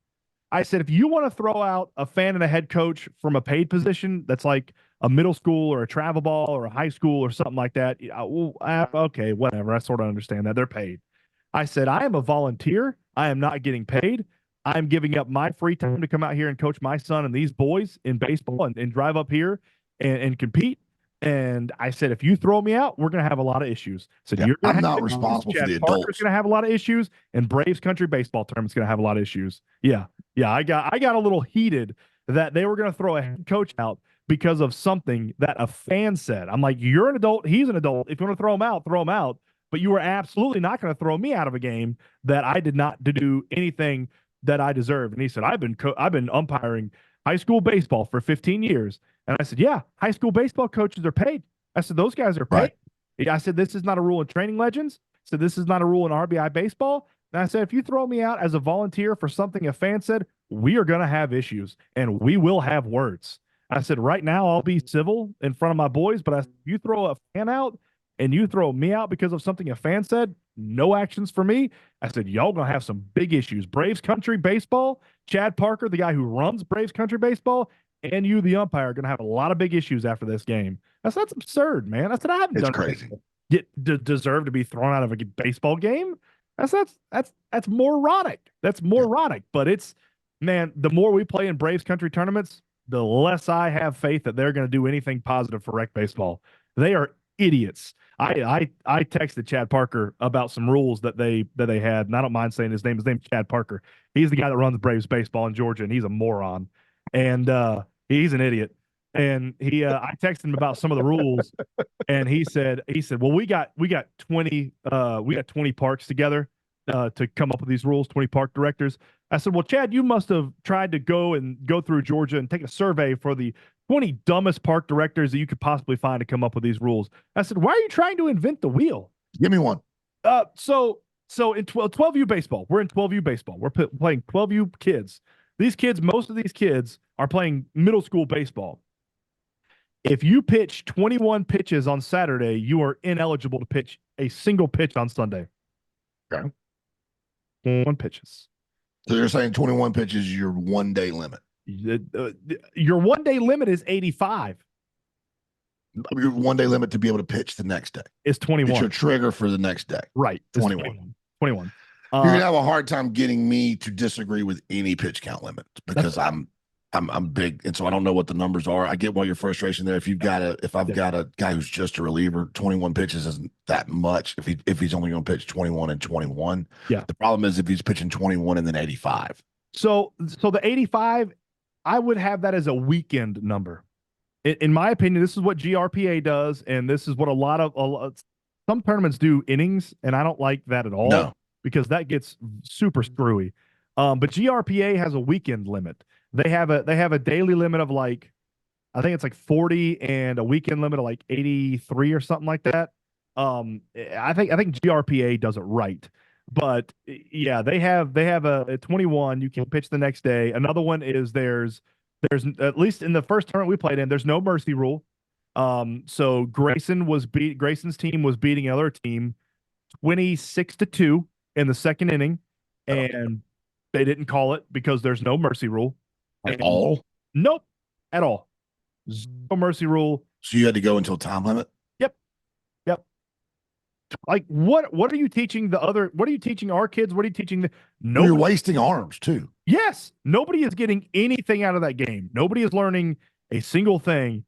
A: I said, if you want to throw out a fan and a head coach from a paid position that's like a middle school or a travel ball or a high school or something like that, okay, whatever. I sort of understand that. They're paid. I said, I am a volunteer. I am not getting paid. I'm giving up my free time to come out here and coach my son and these boys in baseball and drive up here and compete. And I said, if you throw me out, we're going to have a lot of issues. So
B: I'm not responsible for the adults.
A: Parker's going to have a lot of issues, and Braves Country Baseball Tournament's going to have a lot of issues. Yeah. I got a little heated that they were going to throw a head coach out because of something that a fan said. I'm like, you're an adult. He's an adult. If you want to throw him out, throw him out. But you were absolutely not going to throw me out of a game that I did not do anything that I deserved. And he said, I've been umpiring high school baseball for 15 years. And I said, yeah, high school baseball coaches are paid. I said, those guys are paid. Right. I said, this is not a rule in Training Legends. So this is not a rule in RBI baseball. And I said, if you throw me out as a volunteer for something a fan said, we are going to have issues and we will have words. I said, right now I'll be civil in front of my boys, but if you throw a fan out and you throw me out because of something a fan said, no actions for me. I said, y'all going to have some big issues. Braves Country Baseball, Chad Parker, the guy who runs Braves Country Baseball, and you, the umpire, are going to have a lot of big issues after this game. I said, that's absurd, man. I said, I haven't done
B: crazy.
A: Deserve to be thrown out of a baseball game. That's moronic. That's moronic. But it's, man, the more we play in Braves Country tournaments, the less I have faith that they're going to do anything positive for rec baseball. They are idiots. I texted Chad Parker about some rules that they had, and I don't mind saying his name. His name's Chad Parker. He's the guy that runs Braves baseball in Georgia, and he's a moron. And he's an idiot. And I texted him about some of the rules, and he said, well, we got 20 parks together to come up with these rules, 20 park directors. I said, well, Chad, you must have tried to go through Georgia and take a survey for the 20 dumbest park directors that you could possibly find to come up with these rules. I said, why are you trying to invent the wheel?
B: Give me one.
A: So in 12U baseball, we're in 12U baseball. We're playing 12U kids. Most of these kids are playing middle school baseball. If you pitch 21 pitches on Saturday, you are ineligible to pitch a single pitch on Sunday.
B: Okay.
A: 21 pitches.
B: So they're saying 21 pitches is your 1 day limit.
A: Your 1 day limit is 85.
B: Your 1 day limit to be able to pitch the next day.
A: It's 21.
B: It's your trigger for the next day.
A: Right.
B: 21.
A: 21.
B: You're gonna have a hard time getting me to disagree with any pitch count limit because I'm big, and so I don't know what the numbers are. I get why your frustration there. If I've got a guy who's just a reliever, 21 pitches isn't that much. If he's only going to pitch 21 and 21,
A: yeah.
B: The problem is if he's pitching 21 and then 85.
A: So the 85, I would have that as a weekend number. In my opinion, this is what GRPA does, and this is what a lot of some tournaments do innings, and I don't like that at all.
B: No.
A: Because that gets super screwy. But GRPA has a weekend limit. They have a daily limit of like, I think it's like 40 and a weekend limit of like 83 or something like that. I think GRPA does it right. But yeah, they have a 21 you can pitch the next day. Another one is there's at least in the first tournament we played in, there's no mercy rule. So Grayson's team was beating another team 26-2 in the second inning, and they didn't call it because there's no mercy rule
B: At all.
A: Nope, at all. No mercy rule.
B: So you had to go until time limit.
A: Yep. Like what are you teaching what are you teaching our kids? What are you teaching
B: You're wasting arms too.
A: Yes, nobody is getting anything out of that game. Nobody is learning a single thing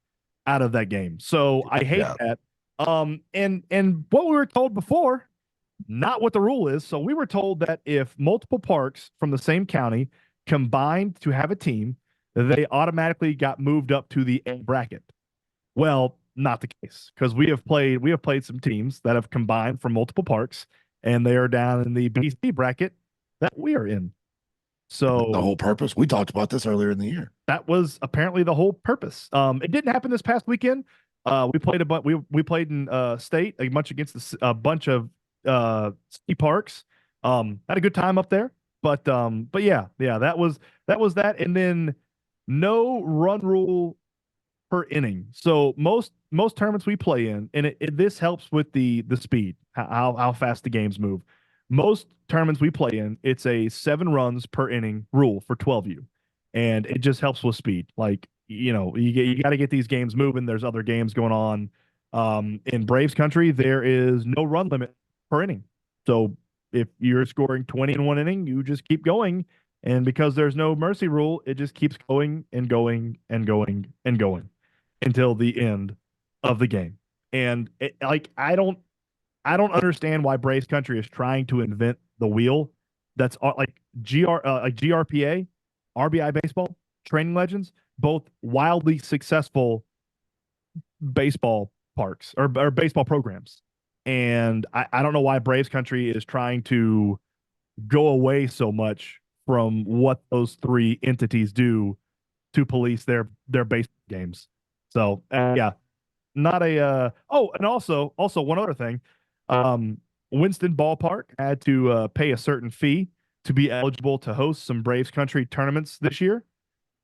A: out of that game. So I hate that. And what we were told before, not what the rule is. So we were told that if multiple parks from the same county combined to have a team, they automatically got moved up to the A bracket. Well, not the case, because we have played some teams that have combined from multiple parks, and they are down in the BC bracket that we are in. So
B: the whole purpose, we talked about this earlier in the year.
A: That was apparently the whole purpose. It didn't happen this past weekend. We played we played in state a bunch against a bunch of ski parks. Had a good time up there, but yeah, that was that. And then no run rule per inning. So most tournaments we play in, and this helps with the speed, how fast the games move. Most tournaments we play in, it's a 7 runs per inning rule for 12U, and it just helps with speed. Like, you got to get these games moving. There's other games going on. In Braves country, there is no run limit per inning. So if you're scoring 20 in one inning, you just keep going. And because there's no mercy rule, it just keeps going and going and going and going until the end of the game. And I don't understand why Braves country is trying to invent the wheel. That's like GRPA, RBI baseball, Training Legends, both wildly successful baseball parks or baseball programs. And I don't know why Braves country is trying to go away so much from what those 3 entities do to police their baseball games. So yeah, not a and also one other thing. Winston Ballpark had to pay a certain fee to be eligible to host some Braves country tournaments this year.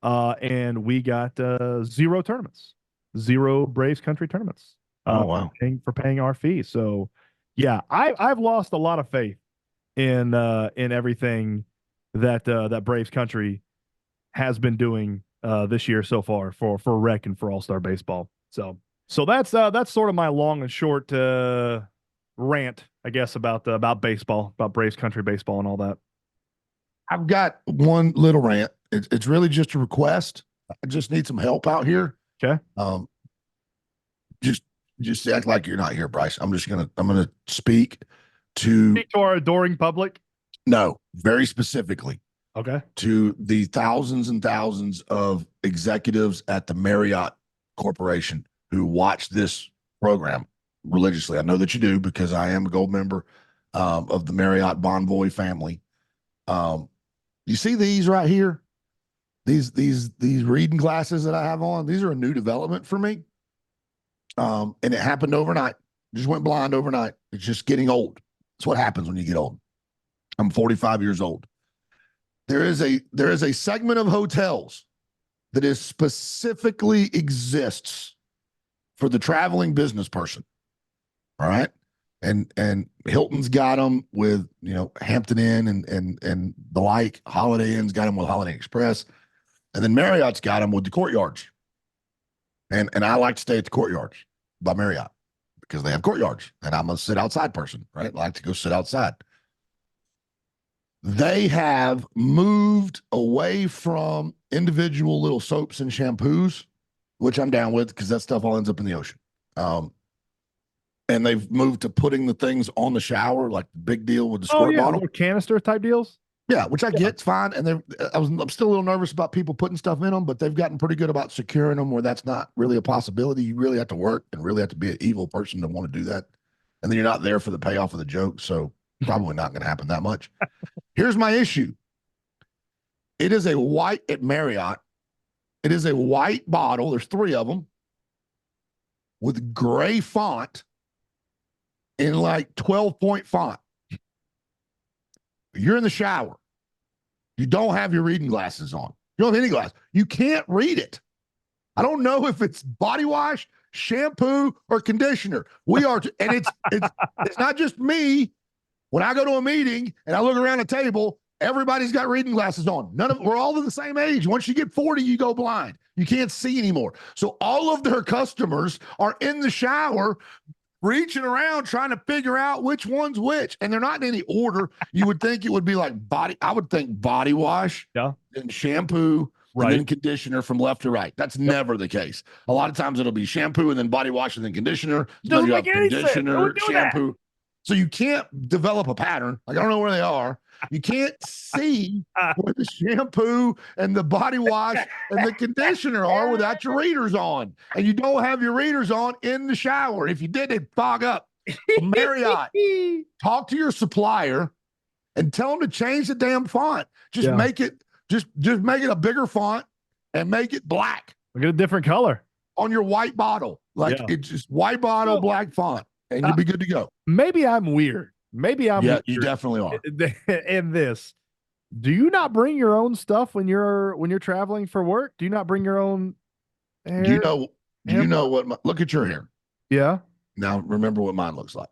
A: And we got 0 tournaments, 0 Braves country tournaments.
B: Oh, wow.
A: For paying our fee. So yeah, I've lost a lot of faith in everything that Braves country has been doing this year so far for rec and for All-Star baseball. So that's sort of my long and short rant, I guess, about baseball, about Braves country baseball and all that.
B: I've got one little rant. It's really just a request. I just need some help out here.
A: Okay.
B: Just act like you're not here, Bryce. I'm gonna speak to
A: our adoring public.
B: No, very specifically.
A: Okay.
B: To the thousands and thousands of executives at the Marriott Corporation who watch this program religiously. I know that you do because I am a gold member of the Marriott Bonvoy family. You see these right here? These reading glasses that I have on, these are a new development for me. And it happened overnight. Just went blind overnight. It's just getting old. That's what happens when you get old. I'm 45 years old. There is a segment of hotels that is specifically exists for the traveling business person. All right. and Hilton's got them with, you know, Hampton Inn and the like. Holiday Inn's got them with Holiday Express, and then Marriott's got them with the Courtyards. And I like to stay at the Courtyards by Marriott because they have courtyards, and I'm a sit outside person, right? I like to go sit outside. They have moved away from individual little soaps and shampoos, which I'm down with because that stuff all ends up in the ocean. And they've moved to putting the things on the shower, like the big deal with the squirt bottle.
A: Canister type deals.
B: Yeah, which I get, it's fine. And I'm still a little nervous about people putting stuff in them, but they've gotten pretty good about securing them where that's not really a possibility. You really have to work and really have to be an evil person to want to do that. And then you're not there for the payoff of the joke. So probably not going to happen that much. Here's my issue. It is a white at Marriott. It is a white bottle. There's 3 of them with gray font in like 12-point font. You're in the shower. You don't have your reading glasses on. You don't have any glass. You can't read it. I don't know if it's body wash, shampoo, or conditioner. We are, and it's not just me. When I go to a meeting and I look around the table, everybody's got reading glasses on. We're all the same age. Once you get 40, you go blind. You can't see anymore. So all of their customers are in the shower reaching around trying to figure out which one's which. And they're not in any order. You would think it would be like I would think body wash, then shampoo, and then conditioner from left to right. That's never the case. A lot of times it'll be shampoo and then body wash and then conditioner.
A: Doesn't make any sense.
B: Conditioner, shampoo. So you can't develop a pattern. Like, I don't know where they are. You can't see where the shampoo and the body wash and the conditioner are without your readers on. And you don't have your readers on in the shower. If you did, it'd fog up. Marriott, talk to your supplier and tell them to change the damn font. Just make it, just make it a bigger font and make it black.
A: Get a different color
B: on your white bottle. Like it's just white bottle, black font, and you'll be good to go.
A: Maybe I'm weird. Maybe I'm weird.
B: You definitely are.
A: In this, do you not bring your own stuff when you're traveling for work? Do you not bring your own hair?
B: Do you know what look at your hair?
A: Yeah.
B: Now remember what mine looks like.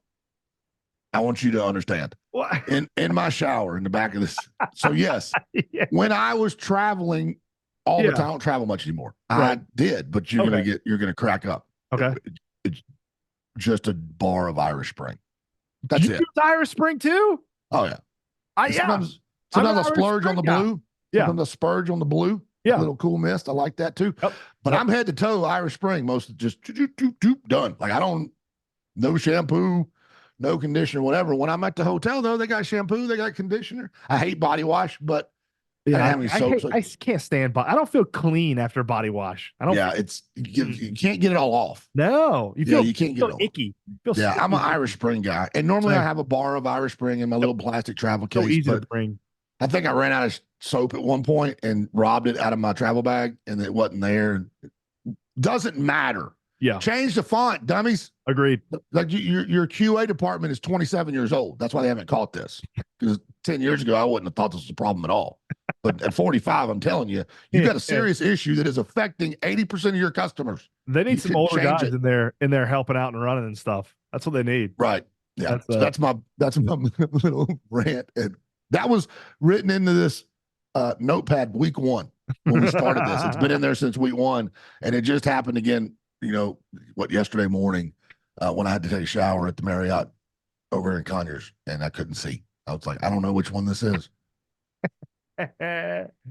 B: I want you to understand.
A: What?
B: In my shower in the back of this. So yes, when I was traveling all the time, I don't travel much anymore. I did, but you're gonna crack up.
A: Okay.
B: It's just a bar of Irish Spring. That's
A: you
B: it.
A: Use Irish Spring too?
B: Oh yeah.
A: Sometimes
B: I splurge on the blue.
A: Yeah.
B: Sometimes I spurge on the blue.
A: Yeah.
B: A little cool mist. I like that too. Yep. But I'm head to toe Irish Spring. Most just done. Like no shampoo, no conditioner, whatever. When I'm at the hotel though, they got shampoo, they got conditioner. I hate body wash, but
A: I can't stand I don't feel clean after body wash. I don't.
B: Yeah, you can't get it all off.
A: No, you can't get it
B: icky. I'm an Irish Spring guy, and normally I have a bar of Irish Spring in my little plastic travel case.
A: So easy to bring.
B: I think I ran out of soap at one point and robbed it out of my travel bag, and it wasn't there. Doesn't matter.
A: Yeah,
B: change the font, dummies.
A: Agreed.
B: Like your QA department is 27 years old. That's why they haven't caught this. Because 10 years ago, I wouldn't have thought this was a problem at all. But at 45, I'm telling you, you've got a serious issue that is affecting 80% of your customers.
A: They need some older guys in there helping out and running and stuff. That's what they need.
B: Right. Yeah. That's my little rant. And that was written into this notepad week 1 when we started this. It's been in there since week 1, and it just happened again. Yesterday morning when I had to take a shower at the Marriott over in Conyers, and I couldn't see. I was like, I don't know which one this is.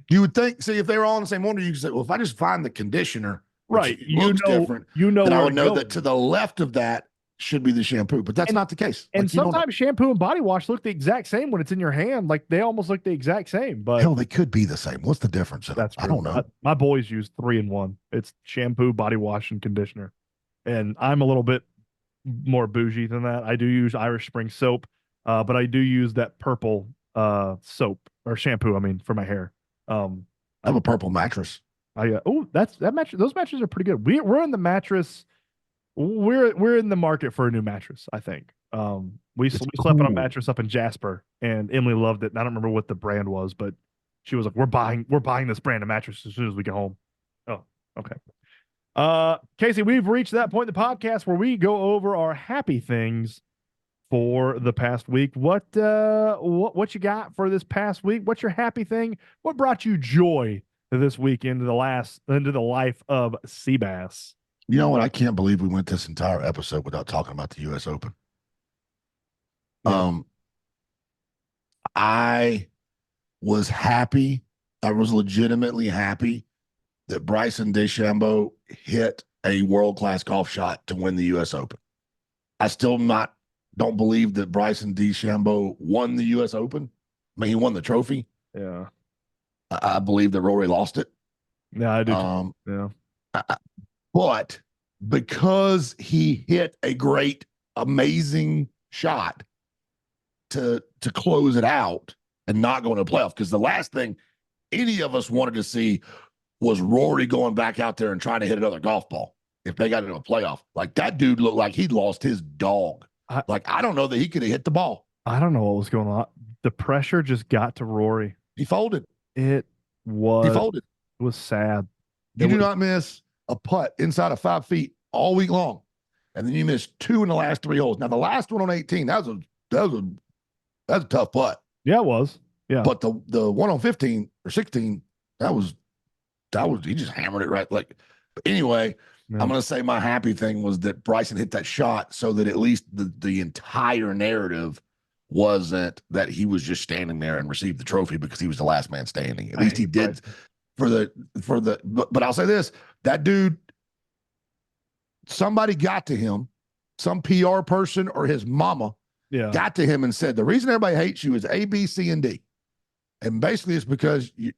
B: You would think, see, if they were all in the same order, you could say, well, if I just find the conditioner,
A: right,
B: different, then I would know that to the left of that should be the shampoo, but that's not the case.
A: And sometimes shampoo and body wash look the exact same when it's in your hand. Like they almost look the exact same, but
B: hell, they could be the same. What's the difference? I don't know.
A: My boys use 3-in-1. It's shampoo, body wash, and conditioner. And I'm a little bit more bougie than that. I do use Irish Spring soap, but I do use that purple soap or shampoo. I mean, for my hair.
B: I have a purple mattress.
A: That mattress. Those mattresses are pretty good. We're in the mattress. We're in the market for a new mattress. I think. We slept on a mattress up in Jasper, and Emily loved it. And I don't remember what the brand was, but she was like, "We're buying this brand of mattress as soon as we get home." Oh, okay. Casey, we've reached that point in the podcast where we go over our happy things for the past week. What you got for this past week? What's your happy thing? What brought you joy this week into the life of Seabass?
B: You know what? I can't believe we went this entire episode without talking about the U.S. Open.
A: Yeah.
B: I was happy. I was legitimately happy that Bryson DeChambeau hit a world-class golf shot to win the U.S. Open. I still don't believe that Bryson DeChambeau won the U.S. Open. I mean, he won the trophy.
A: Yeah.
B: I believe that Rory lost it.
A: Yeah, I do. Yeah.
B: But because he hit a great, amazing shot to close it out and not go into the playoff, because the last thing any of us wanted to see was Rory going back out there and trying to hit another golf ball if they got into a playoff. Like, that dude looked like he'd lost his dog. I don't know that he could have hit the ball.
A: I don't know what was going on. The pressure just got to Rory.
B: He folded.
A: He folded. It was sad.
B: You do not miss a putt inside of 5 feet all week long, and then you missed 2 in the last 3 holes. Now, the last one on 18, that's a tough putt.
A: Yeah, it was. Yeah,
B: but the one on 15 or 16, that was he just hammered it right. Like, but anyway, yeah. I'm gonna say my happy thing was that Bryson hit that shot, so that at least the entire narrative wasn't that he was just standing there and received the trophy because he was the last man standing. At least he did. But I'll say this, that dude, somebody got to him, some PR person or his mama got to him and said, the reason everybody hates you is A, B, C, and D. And basically it's because you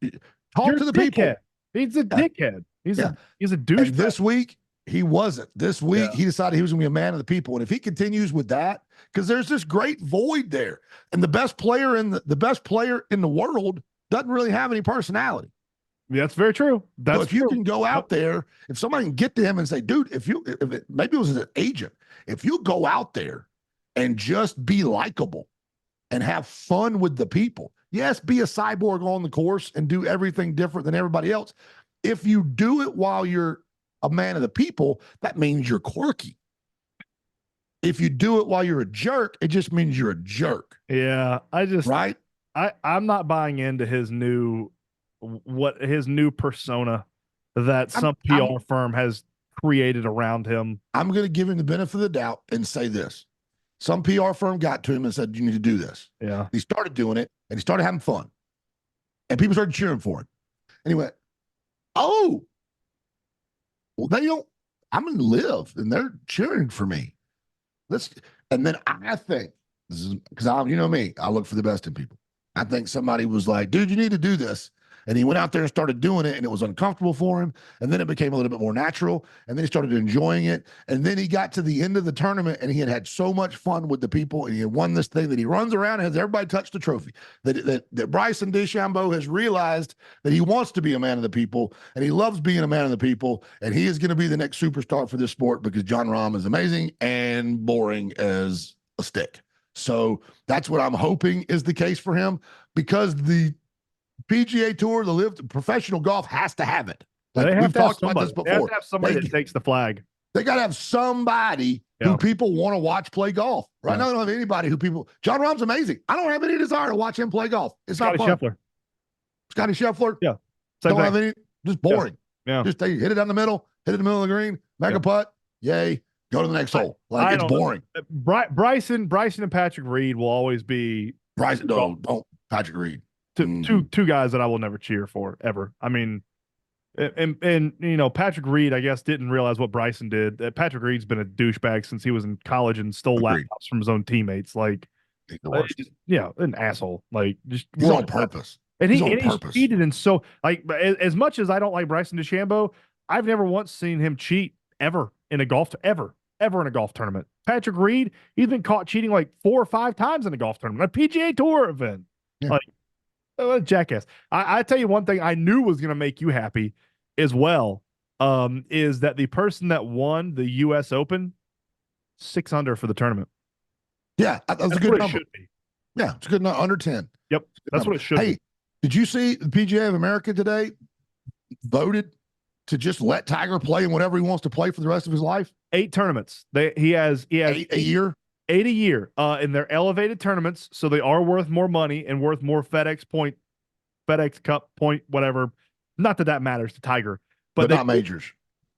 B: talk to the people.
A: He's a dickhead. He's a douche.
B: And this week, he wasn't. This week, he decided he was going to be a man of the people. And if he continues with that, because there's this great void there, and the best player in the world doesn't really have any personality.
A: Yeah, that's very true.
B: So if you can go out there, if somebody can get to him and say, dude, maybe it was an agent, if you go out there and just be likable and have fun with the people, yes, be a cyborg on the course and do everything different than everybody else. If you do it while you're a man of the people, that means you're quirky. If you do it while you're a jerk, it just means you're a jerk.
A: Yeah, I'm not buying into his new persona that some PR firm has created around him.
B: I'm going to give him the benefit of the doubt and say this. Some PR firm got to him and said, you need to do this.
A: Yeah.
B: He started doing it, and he started having fun. And people started cheering for him. And he went, oh, well, I'm going to live, and they're cheering for me. And then I think, this is because you know me, I look for the best in people. I think somebody was like, dude, you need to do this. And he went out there and started doing it, and it was uncomfortable for him. And then it became a little bit more natural. And then he started enjoying it. And then he got to the end of the tournament, and he had so much fun with the people, and he had won this thing that he runs around and has everybody touch the trophy. That Bryson DeChambeau has realized that he wants to be a man of the people, and he loves being a man of the people, and he is going to be the next superstar for this sport because Jon Rahm is amazing and boring as a stick. So that's what I'm hoping is the case for him, because the PGA Tour, the LIV, professional golf has to have it. We've talked about this before.
A: They have to have somebody that takes the flag.
B: They got to have somebody who people want to watch play golf. Right now, they don't have anybody who Jon Rahm's amazing. I don't have any desire to watch him play golf. It's not fun. Scotty Scheffler.
A: Yeah.
B: Don't have any. Just boring.
A: Yeah.
B: Just they hit it down the middle, hit it in the middle of the green, make a putt. Yay. Go to the next hole. It's boring.
A: Bryson and Patrick Reed will always be
B: Bryson. Don't Patrick Reed.
A: Two guys that I will never cheer for ever. I mean, and Patrick Reed, I guess, didn't realize what Bryson did. Patrick Reed's been a douchebag since he was in college and stole laptops from his own teammates. Like, an asshole. Like, just
B: he's on purpose.
A: And he's cheated. And so, like, as much as I don't like Bryson DeChambeau, I've never once seen him cheat ever in a golf ever in a golf tournament. Patrick Reed, he's been caught cheating like 4 or 5 times in a golf tournament, a PGA Tour event. Yeah. Like, jackass. I tell you one thing I knew was going to make you happy as well, is that the person that won the U.S. Open, 6 under for the tournament.
B: Yeah, that's a good number. Yeah, it's a good number. Under 10.
A: Yep, that's what it should be.
B: Hey, did you see the PGA of America today voted to just let Tiger play in whatever he wants to play for the rest of his life?
A: 8 tournaments. He has
B: a year.
A: 8 a year. And they're elevated tournaments, so they are worth more money and worth more FedEx Cup point, whatever. Not that that matters to Tiger,
B: but
A: they,
B: not majors.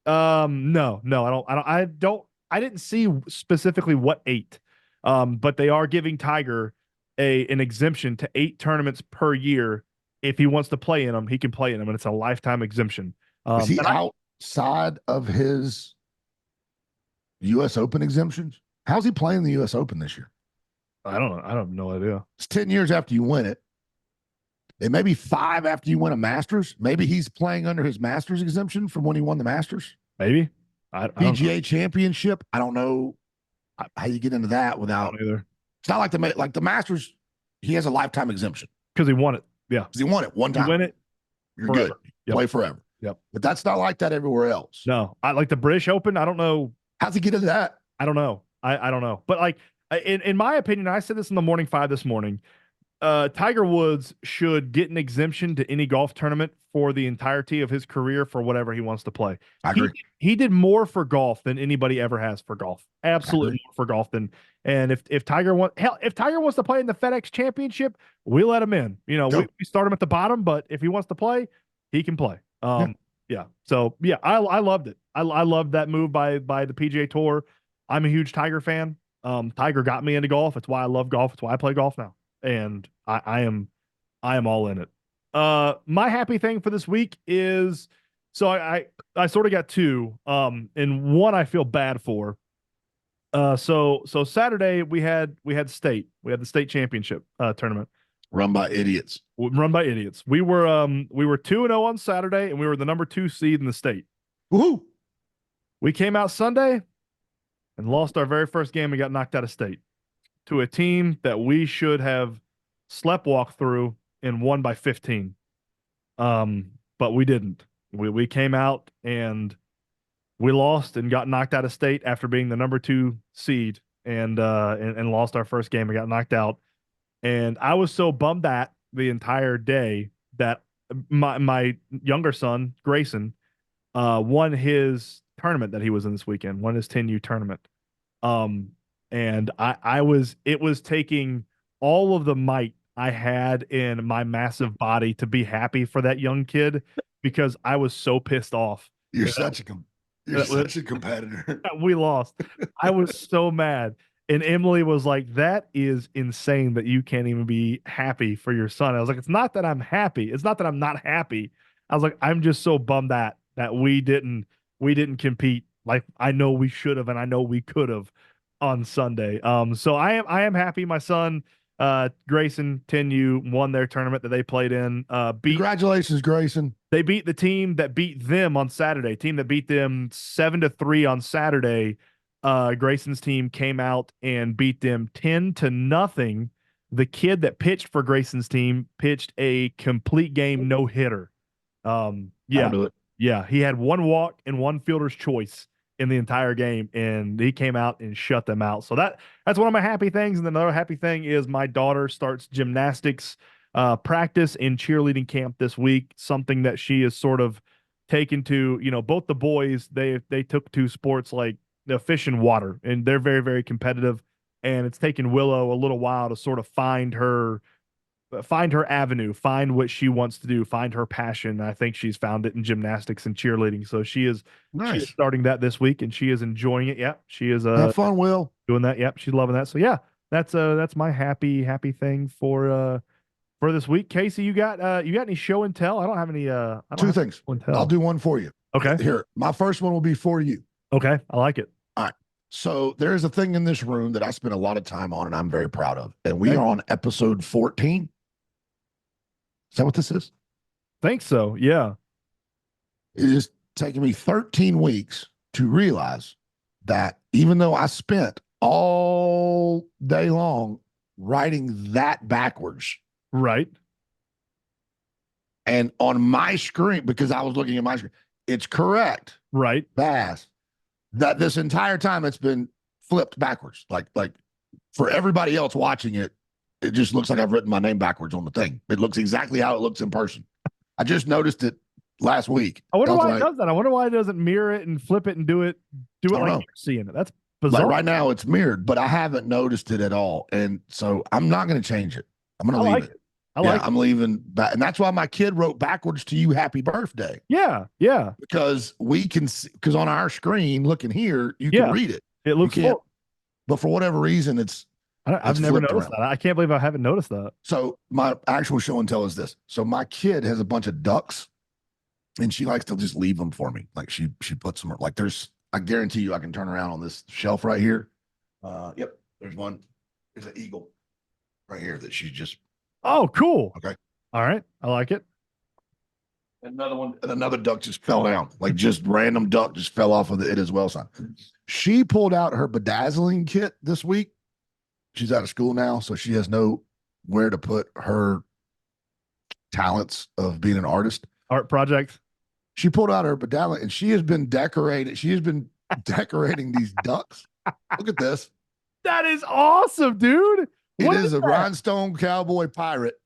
A: no, I didn't see specifically what 8. But they are giving Tiger an exemption to 8 tournaments per year. If he wants to play in them, he can play in them, and it's a lifetime exemption.
B: Is he outside of his U.S. Open exemptions? How's he playing the U.S. Open this year?
A: I don't know. I have no idea.
B: It's 10 years after you win it. It may be 5 after you win a Masters. Maybe he's playing under his Masters exemption from when he won the Masters.
A: Maybe.
B: PGA Championship. I don't know how you get into that without.
A: Either.
B: It's not like the Masters. He has a lifetime exemption
A: because he won it. Yeah,
B: because he won it one time.
A: You win it,
B: you're forever. Good. Yep. Play forever.
A: Yep.
B: But that's not like that everywhere else.
A: No, I like the British Open. I don't know.
B: How's he get into that?
A: I don't know. I don't know. But like in my opinion, I said this in the Morning Five this morning. Tiger Woods should get an exemption to any golf tournament for the entirety of his career for whatever he wants to play.
B: I agree.
A: He did more for golf than anybody ever has for golf. Absolutely more for golf than. And if Tiger wants to play in the FedEx Championship, we let him in. You know, we start him at the bottom, but if he wants to play, he can play. Yeah. So yeah, I loved it. I loved that move by the PGA Tour. I'm a huge Tiger fan. Tiger got me into golf. It's why I love golf. It's why I play golf now. And I am all in it. My happy thing for this week is, so I sort of got 2, and one I feel bad for. So Saturday we had the state championship tournament
B: run by idiots.
A: We were 2-0 on Saturday, and we were the number 2 seed in the state.
B: Woohoo!
A: We came out Sunday and lost our very first game and got knocked out of state to a team that we should have sleptwalked through and won by 15. But we didn't. We came out and we lost and got knocked out of state after being the number 2 seed and lost our first game and got knocked out. And I was so bummed that the entire day that my younger son, Grayson, won his tournament that he was in this weekend, won his 10U tournament. And it was taking all of the might I had in my massive body to be happy for that young kid because I was so pissed off.
B: You're such a competitor.
A: We lost. I was so mad. And Emily was like, that is insane that you can't even be happy for your son. I was like, it's not that I'm happy. It's not that I'm not happy. I was like, I'm just so bummed that we didn't compete like I know we should have and I know we could have on Sunday. So I am happy my son Grayson 10U won their tournament that they played in.
B: Congratulations, Grayson.
A: They beat the team that beat them on Saturday. Team that beat them 7-3 on Saturday. Grayson's team came out and beat them 10-0. The kid that pitched for Grayson's team pitched a complete game no-hitter. Yeah, he had 1 walk and 1 fielder's choice in the entire game, and he came out and shut them out. So that's one of my happy things. And another happy thing is my daughter starts gymnastics practice in cheerleading camp this week, something that she is sort of taken to. Both the boys, they took to sports like fish and water, and they're very, very competitive. And it's taken Willow a little while to sort of find her avenue, find what she wants to do, find her passion. I think she's found it in gymnastics and cheerleading. So she is starting that this week, and she is enjoying it. Yeah, she is
B: have fun, Will,
A: doing that. Yep, she's loving that. So yeah, that's my happy thing for this week. Casey, you got any show and tell? I don't have any.
B: 2 things. I'll do one for you.
A: Okay.
B: Here, my first one will be for you.
A: Okay, I like it.
B: All right. So there's a thing in this room that I spend a lot of time on, and I'm very proud of. And we are on episode 14. Is that what this is?
A: Think so. Yeah.
B: It is taking me 13 weeks to realize that even though I spent all day long writing that backwards.
A: Right.
B: And on my screen, because I was looking at my screen, it's correct.
A: Right.
B: Bass. That this entire time it's been flipped backwards. Like for everybody else watching it, it just looks like I've written my name backwards on the thing. It looks exactly how it looks in person. I just noticed it last week.
A: I wonder why it does that. I wonder why it doesn't mirror it and flip it and do it like you're seeing it. bizarre.
B: Like right now, it's mirrored, but I haven't noticed it at all, and so I'm not going to change it. I'm going to leave it.
A: I like
B: I'm leaving back, and that's why my kid wrote backwards to you "Happy Birthday."
A: Yeah,
B: because we can see, because on our screen, looking here, you
A: Yeah.
B: can read it.
A: it looks
B: You can't,
A: full.
B: but for whatever reason,
A: I've never noticed that. I can't believe I haven't noticed that.
B: So my actual show and tell is this. So my kid has a bunch of ducks, and she likes to just leave them for me. Like she puts them like I guarantee you I can turn around on this shelf right here. Yep, there's one. There's an eagle right here that she's just.
A: Oh, cool.
B: Okay.
A: All right. I like it.
B: Another one, and another duck just fell down. Like just random duck just fell off of the It As Well sign. She pulled out her bedazzling kit this week. She's out of school now, so she has nowhere to put her talents of being an artist.
A: Art project.
B: She pulled out her bedazzling, and she has been decorating. She has been decorating these ducks. Look at this.
A: That is awesome, dude.
B: It is a rhinestone cowboy pirate.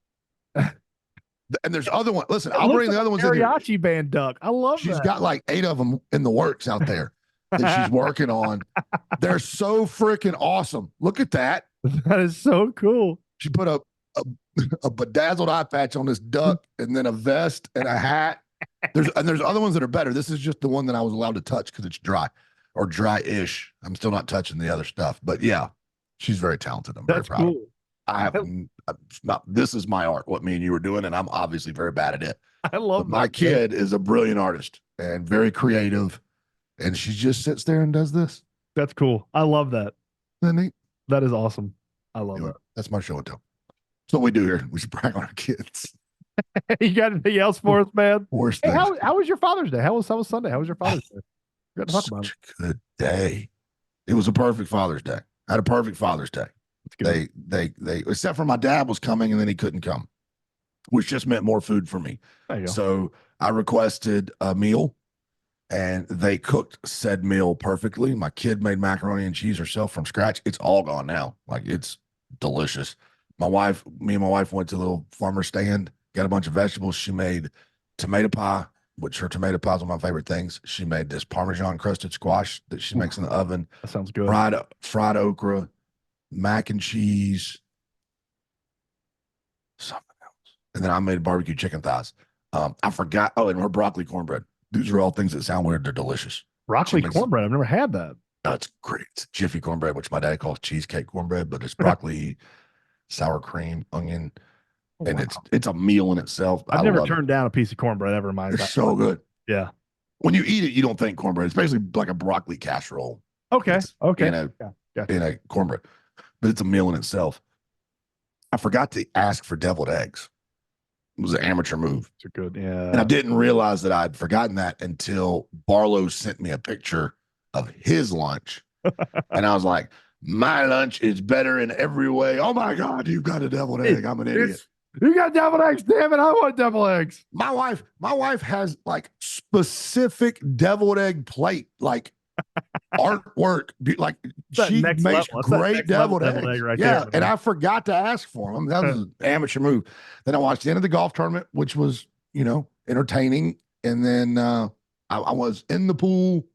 B: And there's other ones. Listen, I'll bring the other ones in here.
A: Mariachi band duck. I love
B: She's
A: that.
B: got like 8 of them in the works out there that she's working on. They're so freaking awesome. Look at that.
A: That is so cool.
B: She put a bedazzled eye patch on this duck and then a vest and a hat. There's other ones that are better. This is just the one that I was allowed to touch because it's dry or dry-ish. I'm still not touching the other stuff. But yeah, she's very talented. I'm very proud of her. I haven't. This is my art. What me and you were doing, and I'm obviously very bad at it.
A: I love
B: my kid is a brilliant artist and very creative, and she just sits there and does this.
A: That's cool. I love that.
B: Isn't that neat?
A: That is awesome. I love that.
B: That's my show and tell. That's what we do here. We should brag on our kids.
A: You got anything else for us, man?
B: Worst
A: hey,
B: things.
A: how was your Father's Day? How was Sunday? How was your Father's Day? We got to talk about it.
B: Such a good day. It was a perfect Father's Day. I had a perfect Father's Day. They except for my dad was coming and then he couldn't come, which just meant more food for me. So I requested a meal and they cooked said meal perfectly. My kid made macaroni and cheese herself from scratch. It's all gone now. Like it's delicious. Me and my wife went to the little farmer stand, got a bunch of vegetables. She made tomato pie, which her tomato pie is one of my favorite things. She made this Parmesan crusted squash that she makes in the oven.
A: That sounds good.
B: Fried okra, mac and cheese, something else. And then I made barbecue chicken thighs. I forgot. Oh, and her broccoli cornbread. These are all things that sound weird. They're delicious.
A: Broccoli cornbread. I've never had that.
B: That's great. It's Jiffy cornbread, which my dad calls cheesecake cornbread, but it's broccoli, sour cream, onion, and it's a meal in itself.
A: I've never turned down a piece of cornbread ever in my life.
B: It's so good.
A: Yeah.
B: When you eat it, you don't think cornbread. It's basically like a broccoli casserole.
A: Okay.
B: In a cornbread, but it's a meal in itself. I forgot to ask for deviled eggs. It was an amateur move.
A: It's good. Yeah.
B: And I didn't realize that I'd forgotten that until Barlow sent me a picture of his lunch. And I was like, my lunch is better in every way. Oh my God, you've got a deviled egg. I'm an idiot.
A: You got deviled eggs. Damn it. I want deviled eggs.
B: My wife has like specific deviled egg plate, like artwork. Like she makes great deviled eggs.
A: Right
B: yeah.
A: there,
B: and I forgot to ask for them. That was an amateur move. Then I watched the end of the golf tournament, which was, entertaining. And then I was in the pool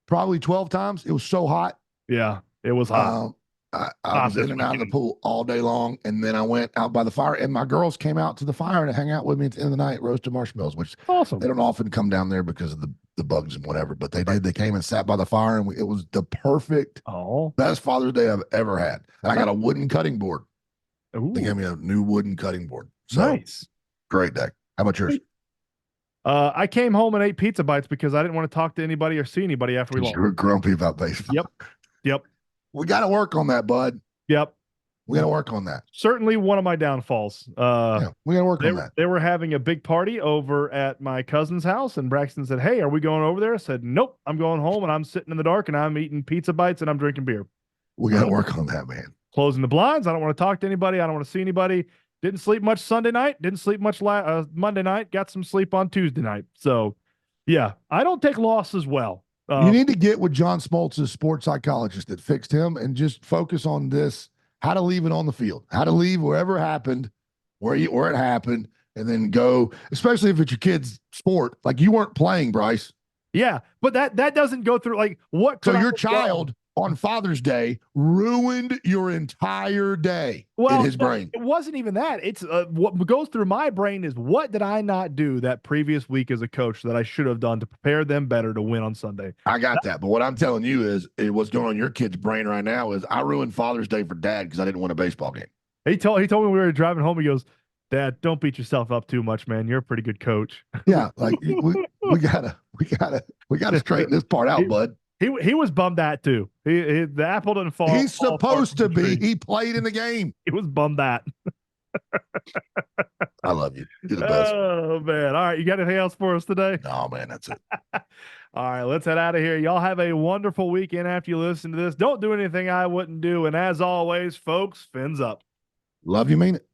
B: probably 12 times. It was so hot.
A: Yeah, it was hot.
B: I was in and out of the pool all day long. And then I went out by the fire and my girls came out to the fire to hang out with me at the end of the night, roasted marshmallows, which
A: awesome.
B: They don't often come down there because of the bugs and whatever, but they did. They came and sat by the fire and it was the perfect, best Father's Day I've ever had. And I got a wooden cutting board.
A: Ooh.
B: They gave me a new wooden cutting board. So,
A: nice.
B: Great day. How about yours?
A: I came home and ate pizza bites because I didn't want to talk to anybody or see anybody after we lost.
B: You were grumpy about baseball.
A: Yep.
B: We got to work on that, bud.
A: Yep.
B: We got to work on that.
A: Certainly one of my downfalls.
B: We got to work on that.
A: They were having a big party over at my cousin's house, and Braxton said, "Hey, are we going over there?" I said, "Nope, I'm going home, and I'm sitting in the dark, and I'm eating pizza bites, and I'm drinking beer."
B: We got to work on that, man.
A: Closing the blinds. I don't want to talk to anybody. I don't want to see anybody. Didn't sleep much Sunday night. Didn't sleep much Monday night. Got some sleep on Tuesday night. So, yeah, I don't take losses well.
B: You need to get with John Smoltz, a sports psychologist that fixed him, and just focus on this: how to leave it on the field, how to leave wherever it happened, where it happened, and then go. Especially if it's your kid's sport, like you weren't playing, Bryce.
A: Yeah, but that doesn't go through like what.
B: So
A: could I
B: your
A: have done?
B: child on Father's Day ruined your entire day in
A: Well,
B: his brain.
A: it wasn't even that. It's what goes through my brain is what did I not do that previous week as a coach that I should have done to prepare them better to win on Sunday?
B: I got that. But what I'm telling you is what's going on in your kid's brain right now is I ruined Father's Day for Dad because I didn't win a baseball game.
A: He told me we were driving home. He goes, "Dad, don't beat yourself up too much, man. You're a pretty good coach."
B: Yeah, like we gotta straighten this part out, bud.
A: He was bummed that too. The apple didn't fall.
B: He's supposed to be. He played in the game.
A: He was bummed that.
B: I love you. You're the best.
A: Oh man! All right, you got anything else for us today?
B: No, man, that's it.
A: All right, let's head out of here. Y'all have a wonderful weekend after you listen to this. Don't do anything I wouldn't do, and as always, folks, fins up.
B: Love you, mean it.